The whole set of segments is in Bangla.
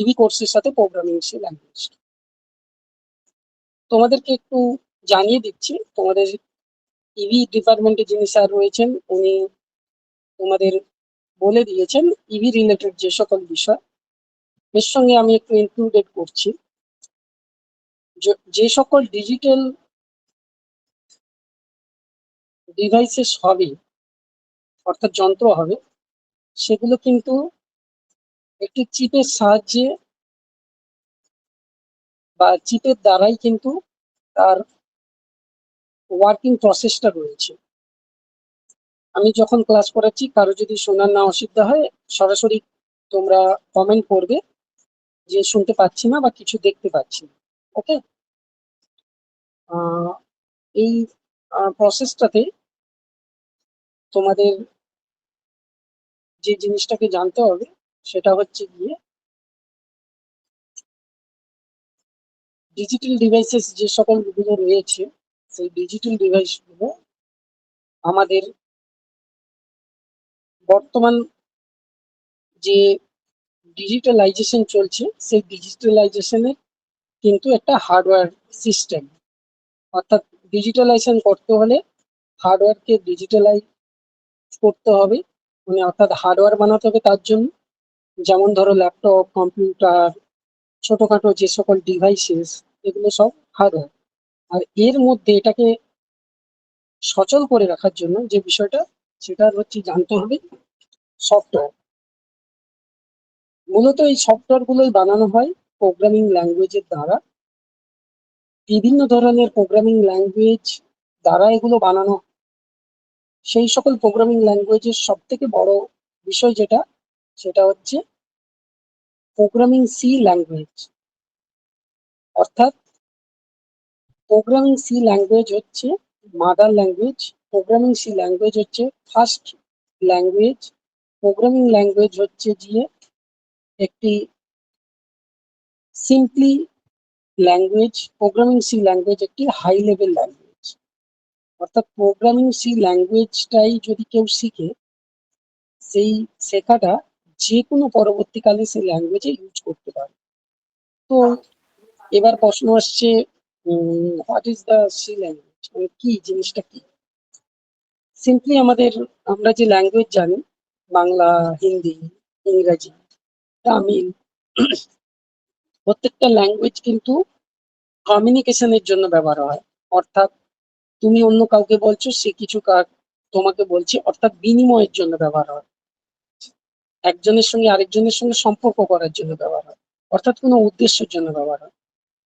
ইভি কোর্সের সাথে প্রোগ্রামিং সি ল্যাঙ্গুয়েজ। তোমাদেরকে একটু জানিয়ে দিচ্ছি, তোমাদের ইভি ডিপার্টমেন্টে যিনি স্যার রয়েছেন উনি তোমাদের বলে দিয়েছেন ইভি রিলেটেড যে সকল বিষয়, এর সঙ্গে আমি একটু ইনক্লুডেড করছি যে সকল ডিজিটাল ডিভাইসেস হবে, অর্থাৎ যন্ত্র হবে, সেগুলো কিন্তু একটি চিপের সাহায্যে বা চিপের দ্বারাই কিন্তু তার ওয়ার্কিং প্রসেসটা রয়েছে। আমি যখন ক্লাস করাচ্ছি কারো যদি শোনার না অসুবিধা হয় সরাসরি তোমরা কমেন্ট করবে যে শুনতে পাচ্ছি না বা কিছু দেখতে পাচ্ছি না। ওকে, এই প্রসেসটাতে তোমাদের যে জিনিসটাকে জানতে হবে সেটা হচ্ছে গিয়ে ডিজিটাল ডিভাইসেস যে সকল গুলো রয়েছে সেই ডিজিটাল ডিভাইসগুলো আমাদের বর্তমান যে ডিজিটালাইজেশন চলছে সেই ডিজিটালাইজেশনের কিন্তু একটা হার্ডওয়্যার সিস্টেম, অর্থাৎ ডিজিটালাইজেশন করতে হলে হার্ডওয়্যারকে ডিজিটালাইজ করতে হবে, মানে অর্থাৎ হার্ডওয়্যার বানাতে হবে তার জন্য। যেমন ধরো ল্যাপটপ, কম্পিউটার, ছোটখাটো যে সকল ডিভাইসেস, এগুলো সব হার্ডওয়্যার। আর এর মধ্যে এটাকে সচল করে রাখার জন্য যে বিষয়টা সেটা হচ্ছে জানতে হবে সফটওয়্যার। মূলত এই সফটওয়্যার গুলোই বানানো হয় প্রোগ্রামিং ল্যাঙ্গুয়েজের দ্বারা। বিভিন্ন ধরনের প্রোগ্রামিং ল্যাঙ্গুয়েজ দ্বারা এগুলো বানানো। সেই সকল প্রোগ্রামিং ল্যাঙ্গুয়েজের সব থেকে বড় বিষয় যেটা, সেটা হচ্ছে প্রোগ্রামিং সি ল্যাঙ্গুয়েজ। অর্থাৎ প্রোগ্রামিং সি ল্যাঙ্গুয়েজ হচ্ছে mother language, programming C language হচ্ছে ফার্স্ট ল্যাঙ্গুয়েজ, প্রোগ্রামিং ল্যাঙ্গুয়েজ হচ্ছে গিয়ে একটি simply language, programming C language একটি হাই লেভেল ল্যাঙ্গুয়েজ। অর্থাৎ প্রোগ্রামিং সি ল্যাঙ্গুয়েজটাই যদি কেউ শিখে, সেই শেখাটা যে কোনো পরবর্তীকালে সেই ল্যাঙ্গুয়েজে ইউজ করতে পারে। তো এবার প্রশ্ন আসছে, what is the sea language, মানে কি জিনিসটা কি? সিম্পলি আমরা যে ল্যাঙ্গুয়েজ জানি, বাংলা, হিন্দি, ইংরাজি, তামিল, প্রত্যেকটা ল্যাঙ্গুয়েজ কিন্তু কমিউনিকেশনের জন্য ব্যবহার হয়। অর্থাৎ তুমি অন্য কাউকে বলছো, সে কিছু তোমাকে বলছে, অর্থাৎ বিনিময়ের জন্য ব্যবহার হয়। একজনের সঙ্গে আরেকজনের সঙ্গে সম্পর্ক করার জন্য ব্যবহার হয়, অর্থাৎ কোনো উদ্দেশ্যের জন্য ব্যবহার হয়।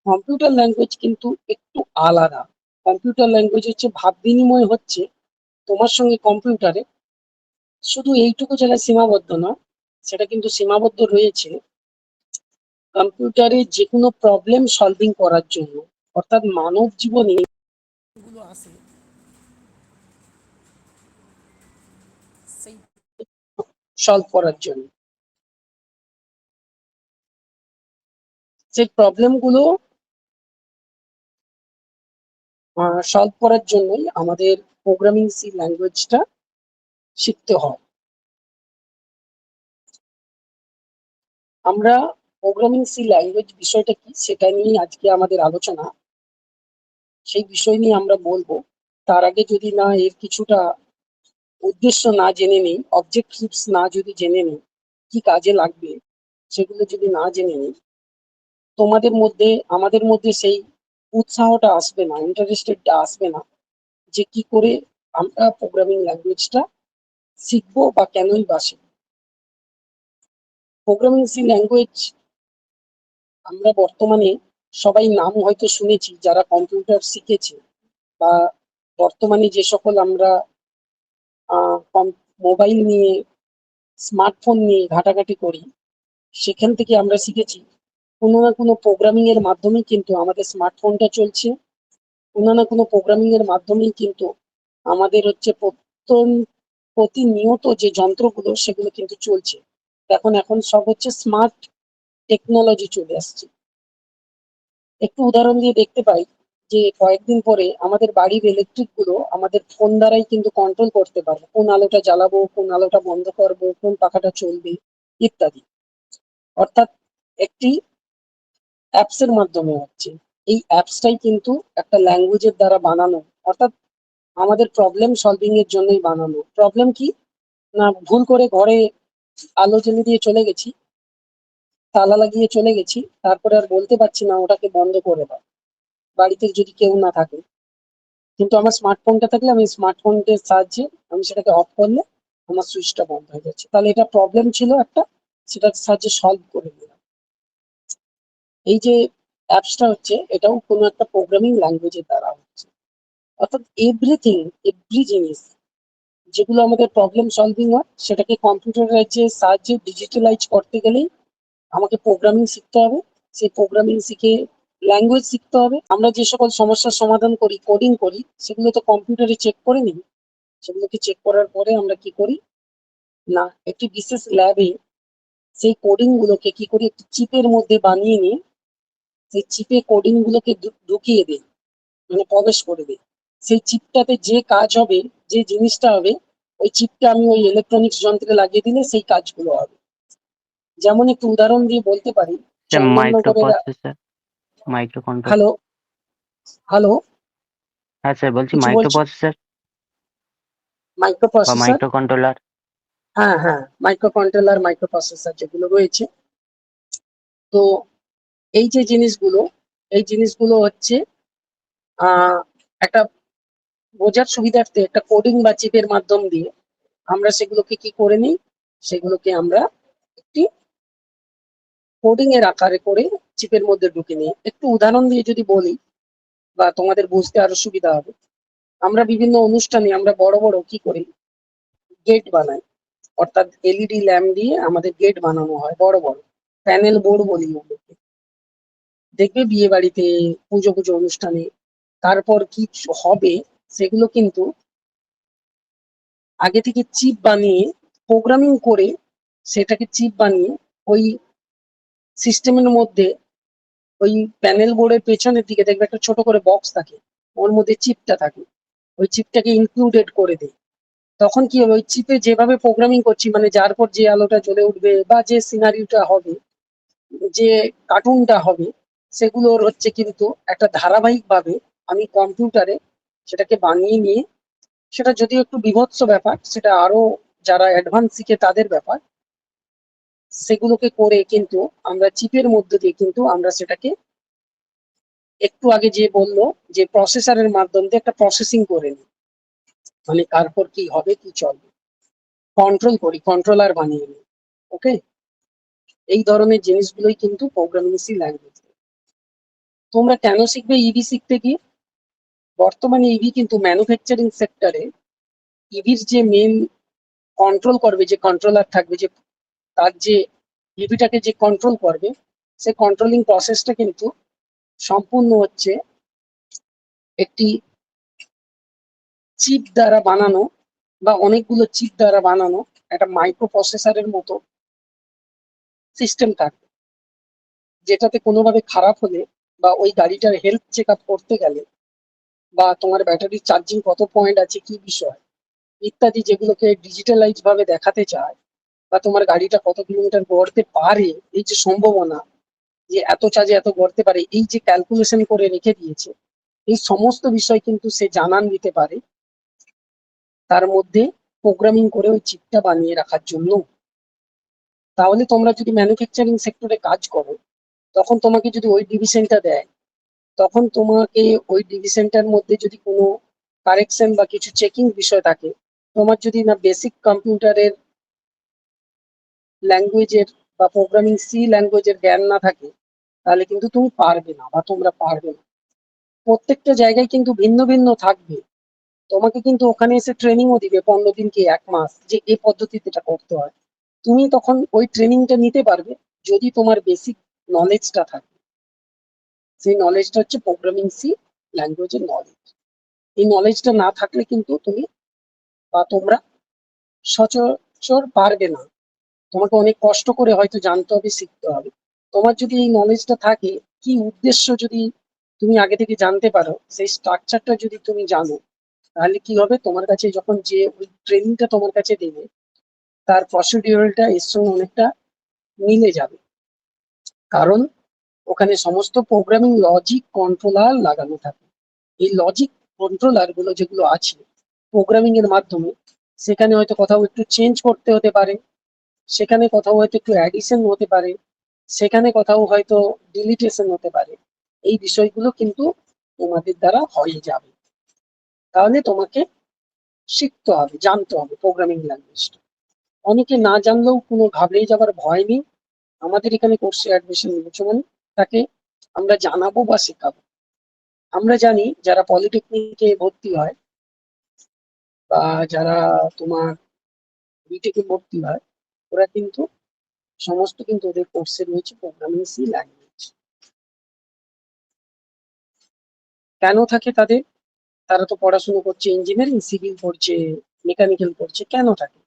কম্পিউটার ল্যাঙ্গুয়েজ কিন্তু একটু আলাদা। কম্পিউটার ল্যাঙ্গুয়েজ হচ্ছে ভাব বিনিময় হচ্ছে তোমার সঙ্গে কম্পিউটারে, শুধু এইটুকু জায়গায় সীমাবদ্ধ না, সেটা কিন্তু সীমাবদ্ধ রয়েছে কম্পিউটারে যে কোনো প্রবলেম সলভিং করার জন্য। অর্থাৎ মানব জীবনে গুলো আছে সেই সলভ করার জন্য, সেই প্রবলেম গুলো সলভ করার জন্যই আমাদের প্রোগ্রামিং সি ল্যাঙ্গুয়েজটা শিখতে হয়। আমরা প্রোগ্রামিং সি ল্যাঙ্গুয়েজ বিষয়টা কি সেটা নিয়ে আজকে আমাদের আলোচনা, সেই বিষয় নিয়ে আমরা বলবো। তার আগে যদি না এর কিছুটা উদ্দেশ্য না জেনে নিই, অবজেক্টিভস না যদি জেনে নিই, কি কাজে লাগবে সেগুলো যদি না জেনে নিই, তোমাদের মধ্যে আমাদের মধ্যে সেই উৎসাহটা আসবে না, ইন্টারেস্টেডটা আসবে না যে কি করে আমরা প্রোগ্রামিং ল্যাঙ্গুয়েজটা শিখবো বা কেনই বা শিখবো। প্রোগ্রামিং সি ল্যাঙ্গুয়েজ আমরা বর্তমানে সবাই নাম হয়তো শুনেছি যারা কম্পিউটার শিখেছে, বা বর্তমানে যে সকল আমরা মোবাইল নিয়ে, স্মার্টফোন নিয়ে ঘাটাঘাটি করি, সেখান থেকে আমরা শিখেছি কোনো না কোনো প্রোগ্রামিং এর মাধ্যমেই কিন্তু আমাদের স্মার্টফোনটা চলছে, কোনো না কোনো প্রোগ্রামিং এর মাধ্যমেই কিন্তু আমাদের হচ্ছে প্রতিনিয়ত যে যন্ত্রগুলো সেগুলো কিন্তু চলছে। এখন সব হচ্ছে স্মার্ট টেকনোলজি চলে আসছে। একটু উদাহরণ দিয়ে দেখতে পাই যে কয়েকদিন পরে আমাদের বাড়ির ইলেকট্রিক গুলো আমাদের ফোন দ্বারাই কিন্তু কন্ট্রোল করতে পারবো, কোন আলোটা জ্বালাবো, কোন আলোটা বন্ধ করবো, কোন পাখাটা চলবে ইত্যাদি। অর্থাৎ একটি অ্যাপসের মাধ্যমে হচ্ছে। এই অ্যাপসটাই কিন্তু একটা ল্যাঙ্গুয়েজের দ্বারা বানানো, অর্থাৎ আমাদের প্রবলেম সলভিং এর জন্যই বানানো। প্রবলেম কি না, ভুল করে ঘরে আলো জ্বেলে দিয়ে চলে গেছি, তালা লাগিয়ে চলে গেছি, তারপরে আর বলতে পারছি না ওটাকে বন্ধ করে দাও, বাড়িতে যদি কেউ না থাকে। কিন্তু আমার স্মার্টফোনটা থাকলে আমি স্মার্টফোনের সাহায্যে আমি সেটাকে অফ করলে আমার সুইচটা বন্ধ হয়ে যাচ্ছে। তাহলে এটা প্রবলেম ছিল একটা, সেটার সাহায্যে সলভ করে দিলাম। এই যে অ্যাপসটা হচ্ছে, এটাও কোনো একটা প্রোগ্রামিং ল্যাঙ্গুয়েজের দ্বারা হচ্ছে। অর্থাৎ এভরিথিং, এভরি জিনিস যেগুলো আমাদের প্রবলেম সলভিং হয়, সেটাকে কম্পিউটারের যে সাহায্যে ডিজিটালাইজ করতে গেলেই আমাকে প্রোগ্রামিং শিখতে হবে। সেই প্রোগ্রামিং শিখে ল্যাঙ্গুয়েজ শিখতে হবে। আমরা যে সকল সমস্যার সমাধান করি, কোডিং করি, সেগুলো তো কম্পিউটারে চেক করে নিই। সেগুলোকে চেক করার পরে আমরা কি করি না, একটি বিশেষ ল্যাবে সেই কোডিং গুলোকে কি করি, একটি চিপের মধ্যে বানিয়ে নিয়ে সেই চিপে কোডিং গুলোকে ঢুকিয়ে দিই, মানে প্রবেশ করে দিই। সেই চিপটাতে যে কাজ হবে, যে জিনিসটা হবে, ওই চিপটা আমি ওই ইলেকট্রনিক্স যন্ত্রে লাগিয়ে দিলে সেই কাজগুলো হবে। যেমন একটু উদাহরণ দিয়ে বলতে পারি, স্যার চন্দননগরের। মাইক্রোপ্রসেসর, মাইক্রোকন্ট্রোল। হ্যালো, হ্যালো, হ্যাঁ স্যার, বলছি কিছু বলছি। মাইক্রোপ্রসেসর মাইক্রো বা প্রসেসর, মাইক্রোকন্ট্রোলার। হ্যাঁ হ্যাঁ, মাইক্রো কন্ট্রোলার, মাইক্রো প্রসেসর যেগুলো রয়েছে। তো এই যে জিনিসগুলো, এই জিনিসগুলো হচ্ছে একটা বোঝার সুবিধার্থে একটা কোডিং বা চিপের মাধ্যম দিয়ে আমরা সেগুলোকে কি করে নিই, সেগুলোকে আমরা একটি কোডিং এর আকারে করে চিপের মধ্যে ঢুকে নিই। একটু উদাহরণ দিয়ে যদি বলি বা তোমাদের বুঝতে আরো সুবিধা হবে, আমরা বিভিন্ন অনুষ্ঠানে আমরা বড় বড় কি করি, গেট বানাই। অর্থাৎ এলইডি ল্যাম্প দিয়ে আমাদের গেট বানানো হয়, বড় বড় প্যানেল বোর্ড বলি ওগুলোকে। দেখবে বিয়ে বাড়িতে, পুজো পুজো অনুষ্ঠানে। তারপর কি হবে, সেগুলো কিন্তু আগে থেকে চিপ বানিয়ে প্রোগ্রামিং করে, সেটাকে চিপ বানিয়ে ওই সিস্টেমের মধ্যে, ওই প্যানেল বোর্ডের পেছনের দিকে দেখবে একটা ছোট করে বক্স থাকে, ওর মধ্যে চিপটা থাকে, ওই চিপটাকে ইনক্লুডেড করে দেয়। তখন কি হবে, ওই চিপে যেভাবে প্রোগ্রামিং করছি, মানে যার পর যে আলোটা জ্বলে উঠবে বা যে সিনারিওটা হবে, যে কার্টুনটা হবে, সেগুলোর হচ্ছে কিন্তু একটা ধারাবাহিক ভাবে আমি কম্পিউটারে সেটাকে বানিয়ে নিয়ে, সেটা যদিও একটু বিভৎস ব্যাপার, সেটা আরো যারা অ্যাডভান্স শিখে তাদের ব্যাপার, সেগুলোকে করে কিন্তু আমরা চিপের মধ্যে দিয়ে কিন্তু আমরা সেটাকে একটু আগে যে বললো যে প্রসেসরের মাধ্যম দিয়ে একটা প্রসেসিং করে নিই, মানে তারপর কি হবে কি চলবে কন্ট্রোল করি, কন্ট্রোলার বানিয়ে নিই। ওকে, এই ধরনের জিনিসগুলোই কিন্তু প্রোগ্রামিং সি ল্যাঙ্গুয়েজ। তোমরা কেন শিখবে ইভি শিখতে গিয়ে? বর্তমানে ইভি কিন্তু ম্যানুফ্যাকচারিং সেক্টরে ইভির যে মেন কন্ট্রোল করবে, যে কন্ট্রোলার থাকবে, যে তার যে ইভিটাকে যে কন্ট্রোল করবে, সে কন্ট্রোলিং প্রসেসটা কিন্তু সম্পূর্ণ হচ্ছে একটি চিপ দ্বারা বানানো, বা অনেকগুলো চিপ দ্বারা বানানো একটা মাইক্রো প্রসেসরের মতো সিস্টেম থাকবে, যেটাতে কোনোভাবে খারাপ হলে বা ওই গাড়িটার হেলথ চেক আপ করতে গেলে, বা তোমার ব্যাটারি চার্জিং কত পয়েন্ট আছে, কি বিষয় ইত্যাদি, যেগুলোকে ডিজিটালাইজ ভাবে দেখাতে চায়, বা তোমার গাড়িটা কত কিলোমিটার গড়তে পারে, এই যে সম্ভাবনা যে এত চার্জে এত গড়তে পারে, এই যে ক্যালকুলেশন করে রেখে দিয়েছে, এই সমস্ত বিষয় কিন্তু সে জানান দিতে পারে তার মধ্যে প্রোগ্রামিং করে ওই চিপটা বানিয়ে রাখার জন্য। তাহলে তোমরা যদি ম্যানুফ্যাকচারিং সেক্টরে কাজ করো, তখন তোমাকে যদি ওই ডিভিশনটা দেয়, তখন তোমাকে ওই ডিভিশনটার মধ্যে যদি কোনো কারেকশন বা কিছু চেকিং বিষয় থাকে, তোমার যদি না বেসিক কম্পিউটারের ল্যাঙ্গুয়েজের বা প্রোগ্রামিং সি ল্যাঙ্গুয়েজের জ্ঞান না থাকে, তাহলে কিন্তু তুমি পারবে না বা তোমরা পারবে না। প্রত্যেকটা জায়গায় কিন্তু ভিন্ন ভিন্ন থাকবে। তোমাকে কিন্তু ওখানে এসে ট্রেনিংও দিবে 15 দিন কি 1 মাস, যে এই পদ্ধতিতে এটা করতে হয়। তুমি তখন ওই ট্রেনিংটা নিতে পারবে যদি তোমার বেসিক নলেজটা থাকে। সেই নলেজটা হচ্ছে প্রোগ্রামিং সি ল্যাঙ্গুয়েজের নলেজ। এই নলেজটা না থাকলে কিন্তু তুমি বা তোমরা সচরাচর পারবে না। তোমাকে অনেক কষ্ট করে হয়তো জানতে হবে, শিখতে হবে। তোমার যদি এই নলেজটা থাকে, কি উদ্দেশ্য যদি তুমি আগে থেকে জানতে পারো, সেই স্ট্রাকচারটা যদি তুমি জানো, তাহলে কি হবে, তোমার কাছে যখন যে ওই ট্রেনিংটা তোমার কাছে দেবে, তার প্রসিডিউরটা এর সঙ্গে অনেকটা মিলে যাবে। কারণ ওখানে সমস্ত প্রোগ্রামিং লজিক কন্ট্রোলার লাগানো থাকে। এই লজিক কন্ট্রোলার গুলো যেগুলো আছে প্রোগ্রামিং এর মাধ্যমে, সেখানে হয়তো কোথাও একটু চেঞ্জ করতে হতে পারে, সেখানে কোথাও হয়তো একটু অ্যাডিশন হতে পারে, সেখানে কোথাও হয়তো ডিলিটেশন হতে পারে। এই বিষয়গুলো কিন্তু তোমাদের দ্বারা হয়ে যাবে। তাহলে তোমাকে শিখতে হবে, জানতে হবে প্রোগ্রামিং ল্যাঙ্গুয়েজটা। অনেকে না জানলেও কোনো ঘাবড়ে যাবার ভয় নেই। আমাদের এখানে কোর্সে অ্যাডমিশন নিয়েছো মানে তাকে আমরা জানাবো বা শেখাবো। আমরা জানি যারা পলিটেকনিকে ভর্তি হয় বা যারা তোমার বিটেকে ভর্তি হয়, ওরা কিন্তু সমস্ত কিন্তু ওদের কোর্সে রয়েছে প্রোগ্রামিং সি ল্যাঙ্গুয়েজ। কেন থাকে তাদের? তারা তো পড়াশোনা করছে, ইঞ্জিনিয়ারিং, সিভিল পড়ছে, মেকানিক্যাল পড়ছে, কেন থাকে?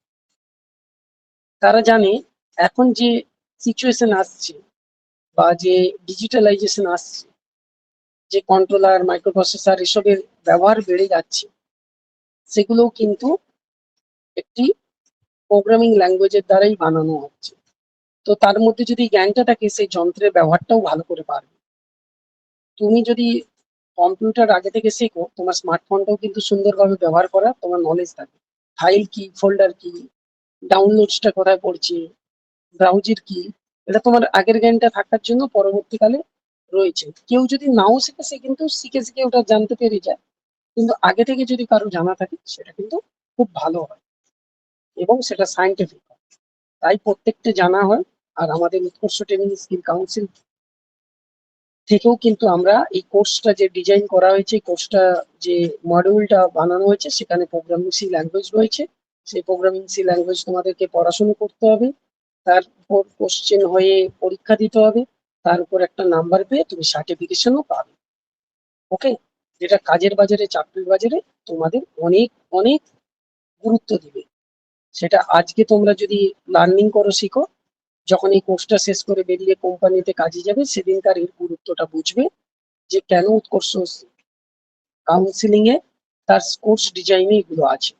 তারা জানে এখন যে সিচুয়েশন আসছে বা যে ডিজিটালাইজেশন আসছে, যে কন্ট্রোলার মাইক্রোপ্রসেসর এসবের ব্যবহার বেড়ে যাচ্ছে, সেগুলোও কিন্তু একটি প্রোগ্রামিং ল্যাঙ্গুয়েজের দ্বারাই বানানো হচ্ছে। তো তার মধ্যে যদি জ্ঞানটা থাকে, সেই যন্ত্রের ব্যবহারটাও ভালো করে পারবে। তুমি যদি কম্পিউটার আগে থেকে শেখো, তোমার স্মার্টফোনটাও কিন্তু সুন্দরভাবে ব্যবহার করা তোমার নলেজ থাকে। ফাইল কি, ফোল্ডার কি, ডাউনলোডসটা কোথায় পড়ছে, ব্রাউজার কি, এটা তোমার আগের জ্ঞানটা থাকার জন্য পরবর্তীকালে রয়েছে। কেউ যদি নাও শেখে, সে কিন্তু শিখে শিখে ওটা জানতে পেরে যায়। কিন্তু আগে থেকে যদি কারো জানা থাকে, সেটা কিন্তু খুব ভালো হয় এবং সেটা সায়েন্টিফিক হয়। তাই প্রত্যেকটা জানা হয়। আর আমাদের উৎকর্ষ ট্রেনিং স্কিল কাউন্সিল থেকেও কিন্তু আমরা এই কোর্সটা যে ডিজাইন করা হয়েছে, এই কোর্সটা যে মডিউলটা বানানো হয়েছে, সেখানে প্রোগ্রামিং সি ল্যাঙ্গুয়েজ রয়েছে। সেই প্রোগ্রামিং সি ল্যাঙ্গুয়েজ তোমাদেরকে পড়াশোনা করতে হবে, তারপর কোশ্চেন হয়ে পরীক্ষা দিতে হবে, তার উপর একটা নাম্বার পেয়ে তুমি সার্টিফিকেশনও পাবে। ওকে, যেটা কাজের বাজারে, চাকরির বাজারে তোমাদের অনেক অনেক গুরুত্ব দিবে। সেটা আজকে তোমরা যদি লার্নিং করো, শিখো, যখন এই কোর্সটা শেষ করে বেরিয়ে কোম্পানিতে কাজে যাবে, সেদিনকার এর গুরুত্বটা বুঝবে, যে কেন উৎকর্ষ কাউন্সিলিং এ তার কোর্স ডিজাইনে এগুলো আছে।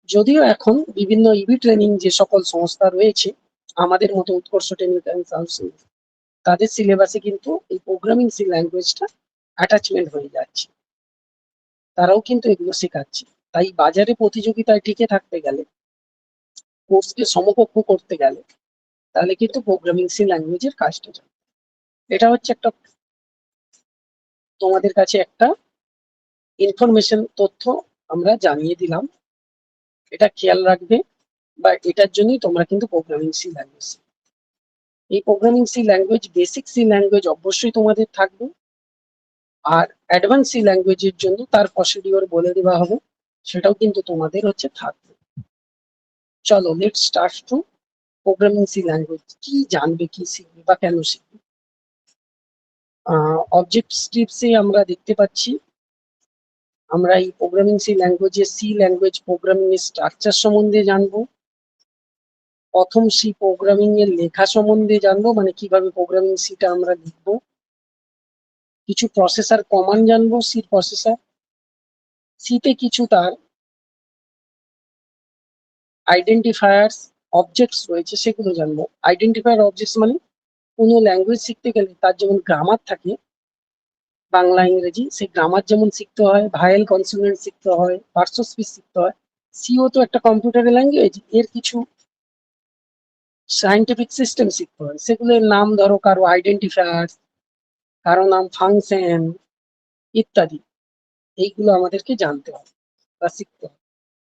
যদিও এখন বিভিন্ন ইবি ট্রেনিং যে সকল সংস্থা রয়েছে, আমাদের মতো উৎকর্ষ ট্রেনিং কাউন্সিল, তাদের সিলেবাসে কিন্তু এই প্রোগ্রামিং সি ল্যাঙ্গুয়েজটা অ্যাটাচমেন্ট হয়ে যাচ্ছে। তারাও কিন্তু এগুলো শেখাচ্ছে। তাই বাজারে প্রতিযোগিতায় টিকে থাকতে গেলে, কোর্সকে সমকক্ষ করতে গেলে, তাহলে কিন্তু প্রোগ্রামিং সি ল্যাঙ্গুয়েজের কাজটা জানো। এটা হচ্ছে একটা তোমাদের কাছে একটা ইনফরমেশন, তথ্য আমরা জানিয়ে দিলাম। এটা খেয়াল রাখবে, বা এটার জন্যই তোমরা কিন্তু প্রোগ্রামিং সি ল্যাঙ্গুয়েজ, এই programming C language, basic C language অবশ্যই তোমাদের থাকবে। আর অ্যাডভান্স সি ল্যাঙ্গুয়েজের জন্য তার প্রসিডিওর বলে দেওয়া হবে, সেটাও কিন্তু তোমাদের হচ্ছে থাকবে। চলো, let's start to programming C language. কি জানবে, কি শিখবে বা কেন শিখবে? অবজেক্টিভসে আমরা দেখতে পাচ্ছি, আমরা এই প্রোগ্রামিং সি ল্যাঙ্গুয়েজে সি ল্যাঙ্গুয়েজ প্রোগ্রামিং এর স্ট্রাকচার সম্বন্ধে জানবো। প্রথম সি প্রোগ্রামিং এর লেখা সম্বন্ধে জানবো, মানে কিভাবে প্রোগ্রামিং সিটা আমরা লিখবো। কিছু প্রসেসর কমান্ড জানবো, সি প্রসেসর। সিতে কিছু তার আইডেন্টিফায়ার্স অবজেক্টস রয়েছে, সেগুলো জানবো। আইডেন্টিফায়ার অবজেক্টস মানে কোনো ল্যাঙ্গুয়েজ শিখতে গেলে তার যেমন গ্রামার থাকে, বাংলা ইংরেজি, সেই গ্রামার যেমন শিখতে হয়, ভায়েল কনসোনেন্ট শিখতে হয়, পার্টস অফ স্পিচ শিখতে হয়। সিও তো একটা কম্পিউটারের ল্যাঙ্গুয়েজ, এর কিছু সায়েন্টিফিক সিস্টেম শিখতে হয়। সেগুলোর নাম ধরো, কারো আইডেন্টিফায়ার, কারো নাম ফাংশন ইত্যাদি। এইগুলো আমাদেরকে জানতে হবে বা শিখতে হবে।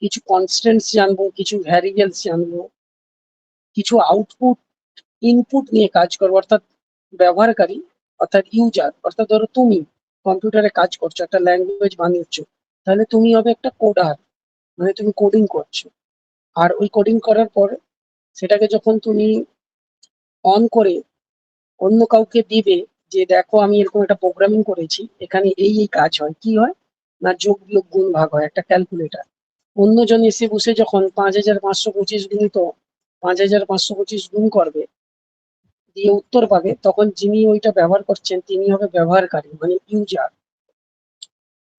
কিছু কনস্ট্যান্টস জানবো, কিছু ভ্যারিয়েবলস জানবো, কিছু আউটপুট ইনপুট নিয়ে কাজ করবো, অর্থাৎ ব্যবহারকারী, অর্থাৎ ইউজার, অর্থাৎ ধরো তুমি কম্পিউটারে কাজ করছো, একটা ল্যাঙ্গুয়েজ বানিয়েছো, তাহলে তুমি হবে একটা কোডার, মানে তুমি কোডিং করছো। আর ওই কোডিং করার পর সেটাকে যখন তুমি অন করে অন্য কাউকে দিবে, যে দেখো আমি এরকম একটা প্রোগ্রামিং করেছি, এখানে এই এই কাজ হয়, কি হয় না, যোগ বিয়োগ গুণ ভাগ হয়, একটা ক্যালকুলেটর। অন্যজন এসে বসে যখন 5525 গুণিত 5525 গুণ করবে, দিয়ে উত্তর পাবে, তখন যিনি ওইটা ব্যবহার করছেন তিনি হবে ব্যবহারকারী, মানে ইউজার।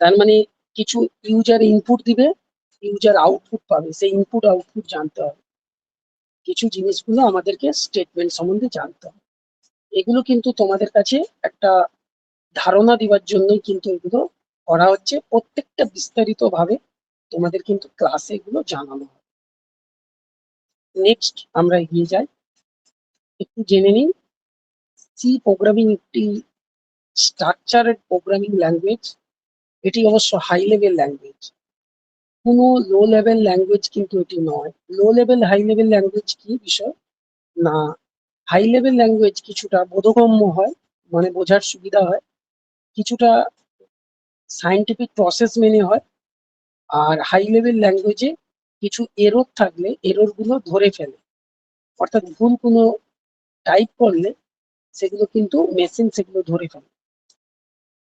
তার মানে কিছু ইউজার ইনপুট দিবে, ইউজার আউটপুট পাবে, সেই ইনপুট আউটপুট জানতে হবে। কিছু জিনিসগুলো আমাদেরকে স্টেটমেন্ট সম্বন্ধে জানতে হবে। এগুলো কিন্তু তোমাদের কাছে একটা ধারণা দেওয়ার জন্যই কিন্তু এগুলো করা হচ্ছে। প্রত্যেকটা বিস্তারিত ভাবে তোমাদের কিন্তু ক্লাসে এগুলো জানানো হবে। নেক্সট আমরা এগিয়ে যাই, একটু জেনে নিই সি প্রোগ্রামিং একটি স্ট্রাকচারেড প্রোগ্রামিং ল্যাঙ্গুয়েজ। এটি অবশ্য হাই লেভেল ল্যাঙ্গুয়েজ, কোনো লো লেভেল ল্যাঙ্গুয়েজ কিন্তু এটি নয়। Low level high level language কি বিষয় না, হাই লেভেল ল্যাঙ্গুয়েজ কিছুটা বোধগম্য হয়, মানে বোঝার সুবিধা হয়, কিছুটা সায়েন্টিফিক প্রসেস মেনে হয়। আর হাই লেভেল ল্যাঙ্গুয়েজে কিছু এরর থাকলে এরর গুলো ধরে ফেলে, অর্থাৎ ভুল কোনো টাইপ করলে সেগুলো কিন্তু মেশিন সেগুলো ধরে ফেলে।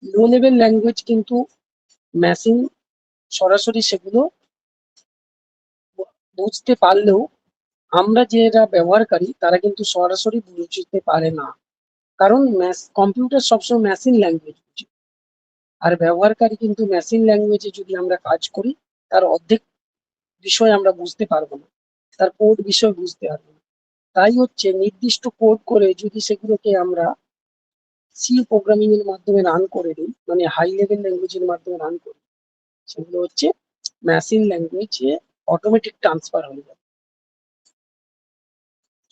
লো লেভেল ল্যাঙ্গুয়েজ কিন্তু মেশিন সরাসরি সেগুলো বুঝতে পারলেও আমরা যারা ব্যবহারকারী তারা কিন্তু সরাসরি বুঝতে পারে না, কারণ কম্পিউটার সবসময় মেশিন ল্যাঙ্গুয়েজ বুঝে। আর ব্যবহারকারী কিন্তু মেশিন ল্যাঙ্গুয়েজে যদি আমরা কাজ করি তার অর্ধেক বিষয় আমরা বুঝতে পারবো না, তার কোড বিষয় বুঝতে পারবো না। তাই হচ্ছে নির্দিষ্ট কোড করে যদি সেগুলোকে আমরা সি প্রোগ্রামিং এর মাধ্যমে রান করে দিই, মানে হাই লেভেল ল্যাঙ্গুয়েজের মাধ্যমে রান করি, সেগুলো হচ্ছে মেশিন ল্যাঙ্গুয়েজে অটোমেটিক ট্রান্সফার হয়ে যাবে।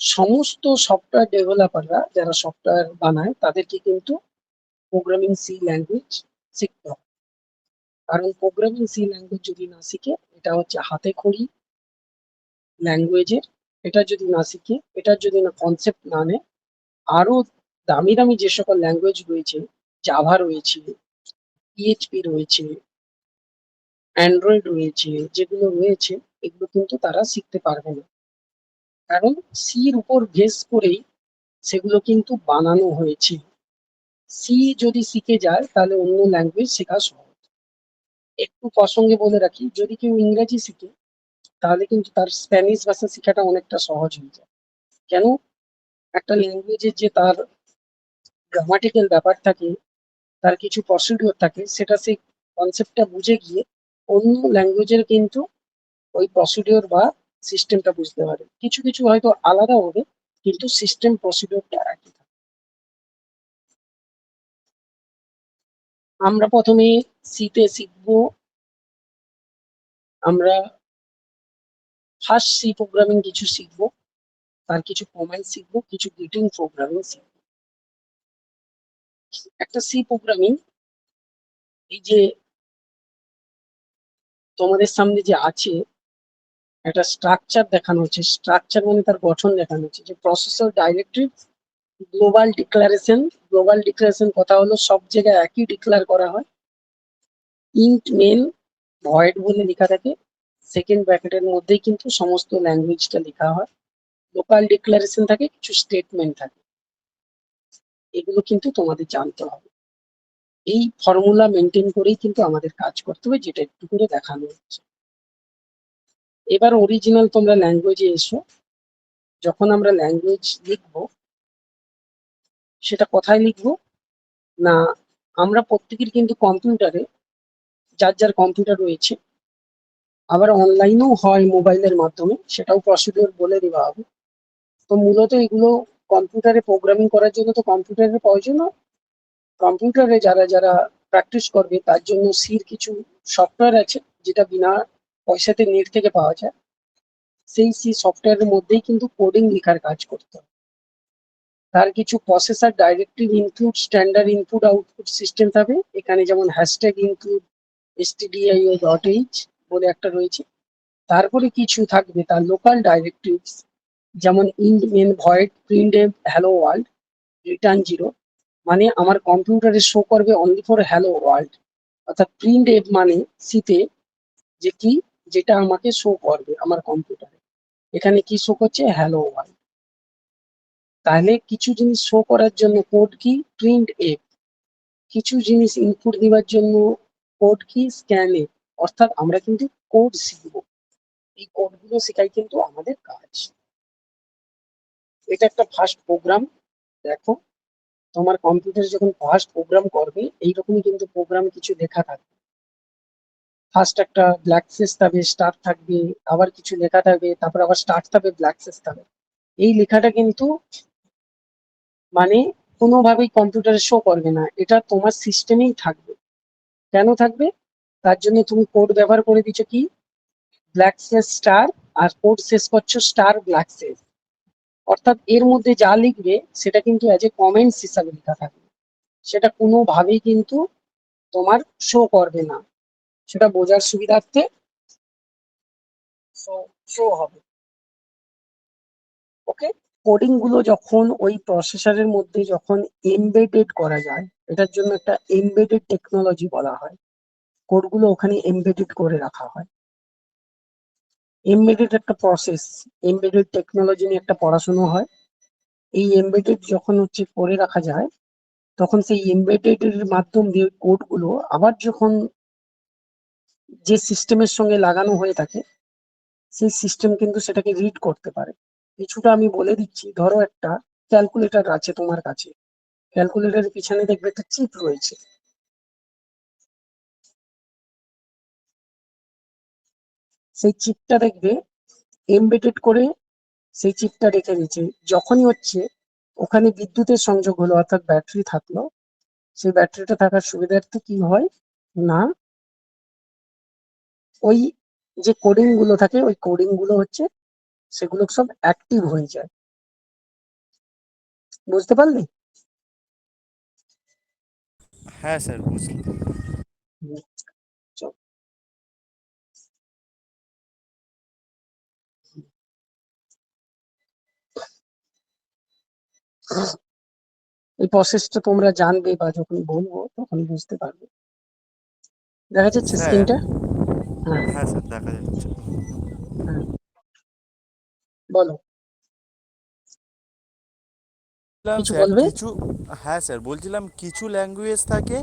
সমস্ত সফটওয়্যার ডেভেলপাররা যারা সফটওয়্যার বানায় তাদেরকে কিন্তু প্রোগ্রামিং সি ল্যাঙ্গুয়েজ শিখতে হবে, কারণ প্রোগ্রামিং সি ল্যাঙ্গুয়েজ যদি না শিখে, এটা হচ্ছে হাতে খড়ি ল্যাঙ্গুয়েজের, এটা যদি না শিখে, এটার যদি না কনসেপ্ট না নেয়, আরো দামি দামি যে সকল ল্যাঙ্গুয়েজ রয়েছে, জাভা রয়েছে, পিএইচপি রয়েছে, অ্যান্ড্রয়েড রয়েছে, যেগুলো রয়েছে এগুলো কিন্তু তারা শিখতে পারবে না, কারণ সির উপর বেস করেই সেগুলো কিন্তু বানানো হয়েছে। সি যদি শিখে যায় তাহলে অন্য ল্যাঙ্গুয়েজ শেখা সহজ। একটু প্রসঙ্গে বলে রাখি, যদি কেউ ইংরেজি শিখে তাহলে কিন্তু তার স্প্যানিশ ভাষা শেখাটা অনেকটা সহজ হয়ে যায়। কেন, একটা ল্যাঙ্গুয়েজের যে তার গ্রামাটিক্যাল ব্যাপার থাকে, তার কিছু প্রসিডিওর থাকে, সেটা সেই কনসেপ্টটা বুঝে গিয়ে অন্য ল্যাঙ্গুয়েজের কিন্তু ওই প্রসিডিওর বা সিস্টেমটা বুঝতে পারে। কিছু কিছু হয়তো আলাদা হবে, কিন্তু সিস্টেম প্রসিডিওরটা একই থাকে। আমরা প্রথমে সিতে শিখবো, আমরা ফার্স্ট সি প্রোগ্রামিং কিছু শিখবো, তার কিছু কমান্ড শিখবো, কিছু গ্রিটিং প্রোগ্রামিং শিখবো। একটা সি প্রোগ্রামিং, এই যে তোমাদের সামনে যে আছে একটা স্ট্রাকচার দেখানো হচ্ছে, স্ট্রাকচার মানে তার গঠন দেখানো হচ্ছে, যে processor directive, global declaration. Global declaration কথা হলো সব জায়গায় একই ডিক্লেয়ার করা হয়। ইন্ট মেন ভয়েড বলে লেখা থাকে, সেকেন্ড ব্র্যাকেটের মধ্যেই কিন্তু সমস্ত ল্যাঙ্গুয়েজটা লেখা হয়। লোকাল ডিক্লারেশন থাকে, কিছু স্টেটমেন্ট থাকে, এগুলো কিন্তু তোমাদের জানতে হবে। এই ফর্মুলা মেনটেন করেই কিন্তু আমাদের কাজ করতে হবে, যেটা একটু করে দেখানো হচ্ছে। এবার অরিজিনাল তোমরা ল্যাঙ্গুয়েজে এসো। যখন আমরা ল্যাঙ্গুয়েজ লিখবো, সেটা কোথায় লিখবো না, আমরা প্রত্যেকের কিন্তু কম্পিউটারে যার যার কম্পিউটার রয়েছে, আবার অনলাইনেও হয় মোবাইলের মাধ্যমে, সেটাও প্রসিডিওর বলে দেওয়া হবে। তো মূলত এগুলো কম্পিউটারে প্রোগ্রামিং করার জন্য তো কম্পিউটারের প্রয়োজন হয়। কম্পিউটারে যারা যারা প্র্যাকটিস করবে তার জন্য সির কিছু সফটওয়্যার আছে, যেটা বিনা পয়সাতে নেট থেকে পাওয়া যায়। সেই সি সফটওয়্যারের মধ্যেই কিন্তু কোডিং লেখার কাজ করতে হবে। তার কিছু processor directive include standard input output system থাকবে, এখানে যেমন হ্যাশট্যাগ ইনক্লুড stdio.h বলে একটা রয়েছে। তারপরে কিছু থাকবে তার লোকাল ডাইরেক্টরিভস, যেমন int main void print f hello world return 0, মানে আমার কম্পিউটারে শো করবে অনলি ফর হ্যালো ওয়ার্ল্ড, অর্থাৎ প্রিন্ট এফ মানে সিতে যে কি, যেটা আমাকে শো করবে আমার কম্পিউটারে, এখানে কি শো করছে, হ্যালো ওয়ার্ল্ড। তাহলে কিছু জিনিস শো করার জন্য কোড কি, প্রিন্ট এফ। কিছু জিনিস ইনপুট দেওয়ার জন্য কোড কি, স্ক্যান এফ। অর্থাৎ আমরা কিন্তু কোড শিখবো, এই কোডগুলো শেখাই কিন্তু আমাদের কাজ। এটা একটা ফার্স্ট প্রোগ্রাম। দেখো, তোমার কম্পিউটারে যখন ফার্স্ট প্রোগ্রাম করবে এইরকমই কিন্তু প্রোগ্রাম কিছু লেখা থাকবে। ফার্স্ট একটা ব্ল্যাক স্পেস থাকবে, স্টার থাকবে, আবার কিছু লেখা থাকবে, তারপর আবার স্টার্ট থাকবে, ব্ল্যাক স্পেস থাকবে। এই লেখাটা কিন্তু মানে কোনোভাবেই কম্পিউটারে শো করবে না, এটা তোমার সিস্টেমেই থাকবে। কেন থাকবে? তার জন্য তুমি কোড ব্যবহার করে দিচ্ছ কি, ব্ল্যাক স্ল্যাশ স্টার, আর কোড শেষ করছো স্টার ব্ল্যাক স্ল্যাশ। অর্থাৎ এর মধ্যে যা লিখবে সেটা কিন্তু অ্যাজ এ কমেন্টস হিসাবে লেখা থাকবে, সেটা কোনোভাবেই কিন্তু তোমার শো করবে না। সেটা বোঝার সুবিধার্থে শো হবে। ওকে। কোডিং গুলো যখন ওই প্রসেসরের মধ্যে যখন এমবেডেড করা যায়, এটার জন্য একটা এমবেডেড টেকনোলজি বলা হয়, কোডগুলো ওখানে এমবেডেড করে রাখা হয়। এমবেডেড একটা প্রসেস, এমবেডেড টেকনোলজি নিয়ে একটা পড়াশোনা হয়। এই এমবেডেড যখন করে রাখা যায়, তখন সেই এমবেডেড এর মাধ্যম দিয়ে কোডগুলো আবার যখন যে সিস্টেমের সঙ্গে লাগানো হয়ে থাকে, সেই সিস্টেম কিন্তু সেটাকে রিড করতে পারে। কিছুটা আমি বলে দিচ্ছি, ধরো একটা ক্যালকুলেটর আছে তোমার কাছে, ক্যালকুলেটরের পিছনে দেখবে একটা চিপ রয়েছে। সেই চিপটা দেখবে এমবেডেড করে সেই চিপটা রেখে দিয়েছে। যখনই ওখানে বিদ্যুতের সংযোগ হলো, অর্থাৎ ব্যাটারি থাকলো, সেই ব্যাটারিটা থাকার সুবিধার্থে কি হয় না, ওই যে কোডিং গুলো থাকে, ওই কোডিং গুলো সেগুলো সব অ্যাক্টিভ হয়ে যায়। বুঝতে পারলি? হ্যাঁ স্যার বুঝলাম। হুম, চল। এই প্রসেসটা তোমরা জানবে বা যখন বলবো তখন বুঝতে পারবে। দেখা যাচ্ছে স্যার, স্ক্রিনটা? হ্যাঁ, হ্যাঁ স্যার দেখা যাচ্ছে। হ্যাঁ, বলো, বলছিলাম কিছু স্যার বলবে? কিছু, হ্যাঁ স্যার বলছিলাম কিছু ল্যাঙ্গুয়েজ থাকে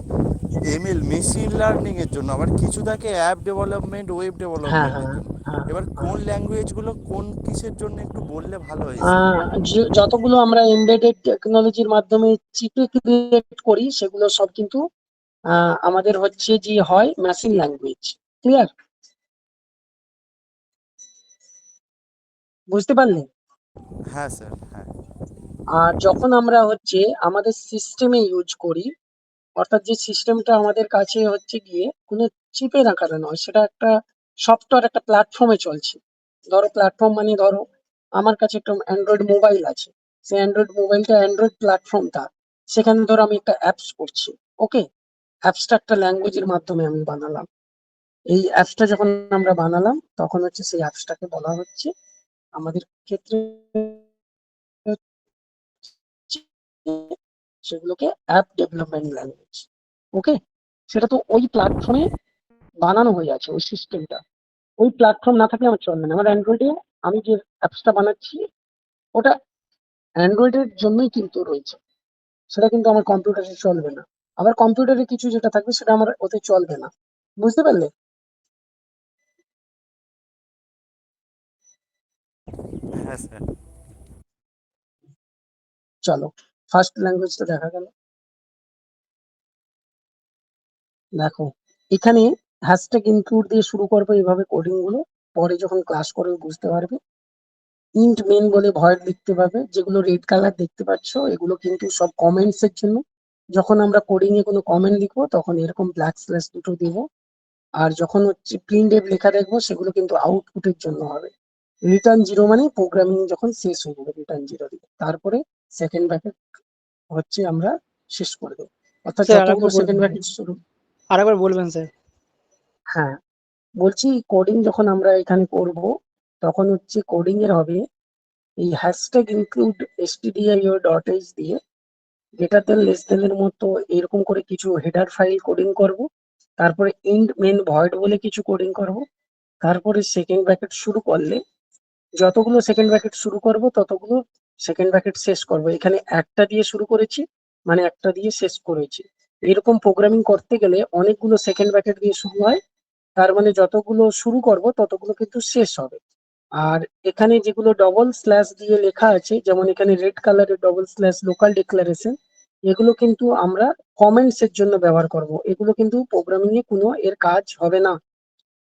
এমএল মেশিন লার্নিং এর জন্য, আবার কিছু থাকে অ্যাপ ডেভেলপমেন্ট, ওয়েব হ্যাঁ, ডেভেলপমেন্টের হ্যাঁ, জন্য। হ্যাঁ, এবার হ্যাঁ। কোন ল্যাঙ্গুয়েজগুলো কোন কিসের জন্য একটু বললে ভালো হয় স্যার। যতগুলো আমরা এমবেডেড টেকনোলজির মাধ্যমে চিপে ক্রিয়েট করি, সেগুলো সব কিন্তু আমাদের যে হয় মেশিন ল্যাঙ্গুয়েজ। ক্লিয়ার? বুঝতে পারলে? হ্যাঁ স্যার, হ্যাঁ। আর যখন আমরা আমাদের সিস্টেমে ইউজ করি, অর্থাৎ যে সিস্টেমটা আমাদের কাছে গিয়ে কোনো চিপের আকারে নয়, সেটা একটা সফটওয়্যার, একটা প্ল্যাটফর্মে চলছে। ধরো প্ল্যাটফর্ম মানে ধরো আমার কাছে একটা অ্যান্ড্রয়েড মোবাইল আছে, সেই অ্যান্ড্রয়েড মোবাইলটা অ্যান্ড্রয়েড প্ল্যাটফর্মটা, সেখানে ধরো আমি একটা অ্যাপস করছি। ওকে, অ্যাপসটা একটা ল্যাঙ্গুয়েজের মাধ্যমে আমি বানালাম। এই অ্যাপসটা যখন আমরা বানালাম, তখন সেই অ্যাপসটাকে বলা হচ্ছে আমাদের ক্ষেত্রে সেগুলোকে অ্যাপ ডেভেলপমেন্ট ল্যাঙ্গুয়েজ। ওকে, সেটা তো ওই প্ল্যাটফর্মে বানানো হয়ে আছে, ওই সিস্টেমটা। ওই প্ল্যাটফর্ম না থাকলে আমার চলবে না। আমার অ্যান্ড্রয়েডে আমি যে অ্যাপসটা বানাচ্ছি, ওটা অ্যান্ড্রয়েডের জন্যই কিন্তু রয়েছে, সেটা কিন্তু আমার কম্পিউটারে চলবে না। আবার কম্পিউটারে কিছু যেটা থাকবে সেটা আমার ওতে চলবে না। বুঝতে পারলে? হ্যাঁ স্যার। চলো, ফার্স্ট ল্যাঙ্গুয়েজটা দেখা গেল। দেখো, এখানে হ্যাশট্যাগ ইনক্লুড দিয়ে শুরু করবো এইভাবে কোডিং গুলো, পরে যখন ক্লাস করবে বুঝতে পারবে। ইন্ট মেন বলে ভয়েড লিখতে পারবে, যেগুলো রেড কালার দেখতে পাচ্ছ এগুলো কিন্তু সব কমেন্টস এর জন্য। যখন আমরা কোডিং এ কোনো কমেন্ট লিখবো তখন এরকম ব্ল্যাক স্ল্যাশ দুটো দিব। আর যখন প্রিন্ট এফ লেখা দেখবো, সেগুলো কিন্তু আউটপুটের জন্য হবে। রিটার্ন জিরো মানে প্রোগ্রামিং যখন শেষ হয়ে যাবে, রিটার্ন জিরো দিবে, তারপরে সেকেন্ড ব্র্যাকেট আমরা শেষ করে দেবো। অর্থাৎ স্যার যতগুলো আরেকবার সেকেন্ড বলবেন স্যার, ব্র্যাকেট শুরু। আরেকবার বলবেন স্যার। হ্যাঁ, বলছি কোডিং যখন আমরা এখানে করব, তখন কোডিং এর হবে এই hashtag include stdio dot h দিয়ে গ্রেটার দেন লেস দেন এর মতো এরকম করে কিছু হেডার ফাইল কোডিং করব। তারপরে ইন্ড মেন ভয়েড বলে কিছু কোডিং করব। তারপরে সেকেন্ড ব্র্যাকেট শুরু করলে যতগুলো সেকেন্ড ব্র্যাকেট শুরু করব ততগুলো সেকেন্ড ব্র্যাকেট শেষ করব। এখানে একটা দিয়ে শুরু করেছি মানে একটা দিয়ে শেষ করেছি। এরকম প্রোগ্রামিং করতে গেলে অনেকগুলো সেকেন্ড ব্র্যাকেট দিয়ে শুরু হয়, তার মানে যতগুলো শুরু করব ততগুলো কিন্তু শেষ হবে। আর এখানে যেগুলো ডবল স্ল্যাশ দিয়ে লেখা আছে, যেমন এখানে রেড কালারের ডবল স্ল্যাশ লোকাল ডিক্লারেশন, এগুলো কিন্তু আমরা কমেন্টস এর জন্য ব্যবহার করব। এগুলো কিন্তু প্রোগ্রামিং এ কোনো এর কাজ হবে না।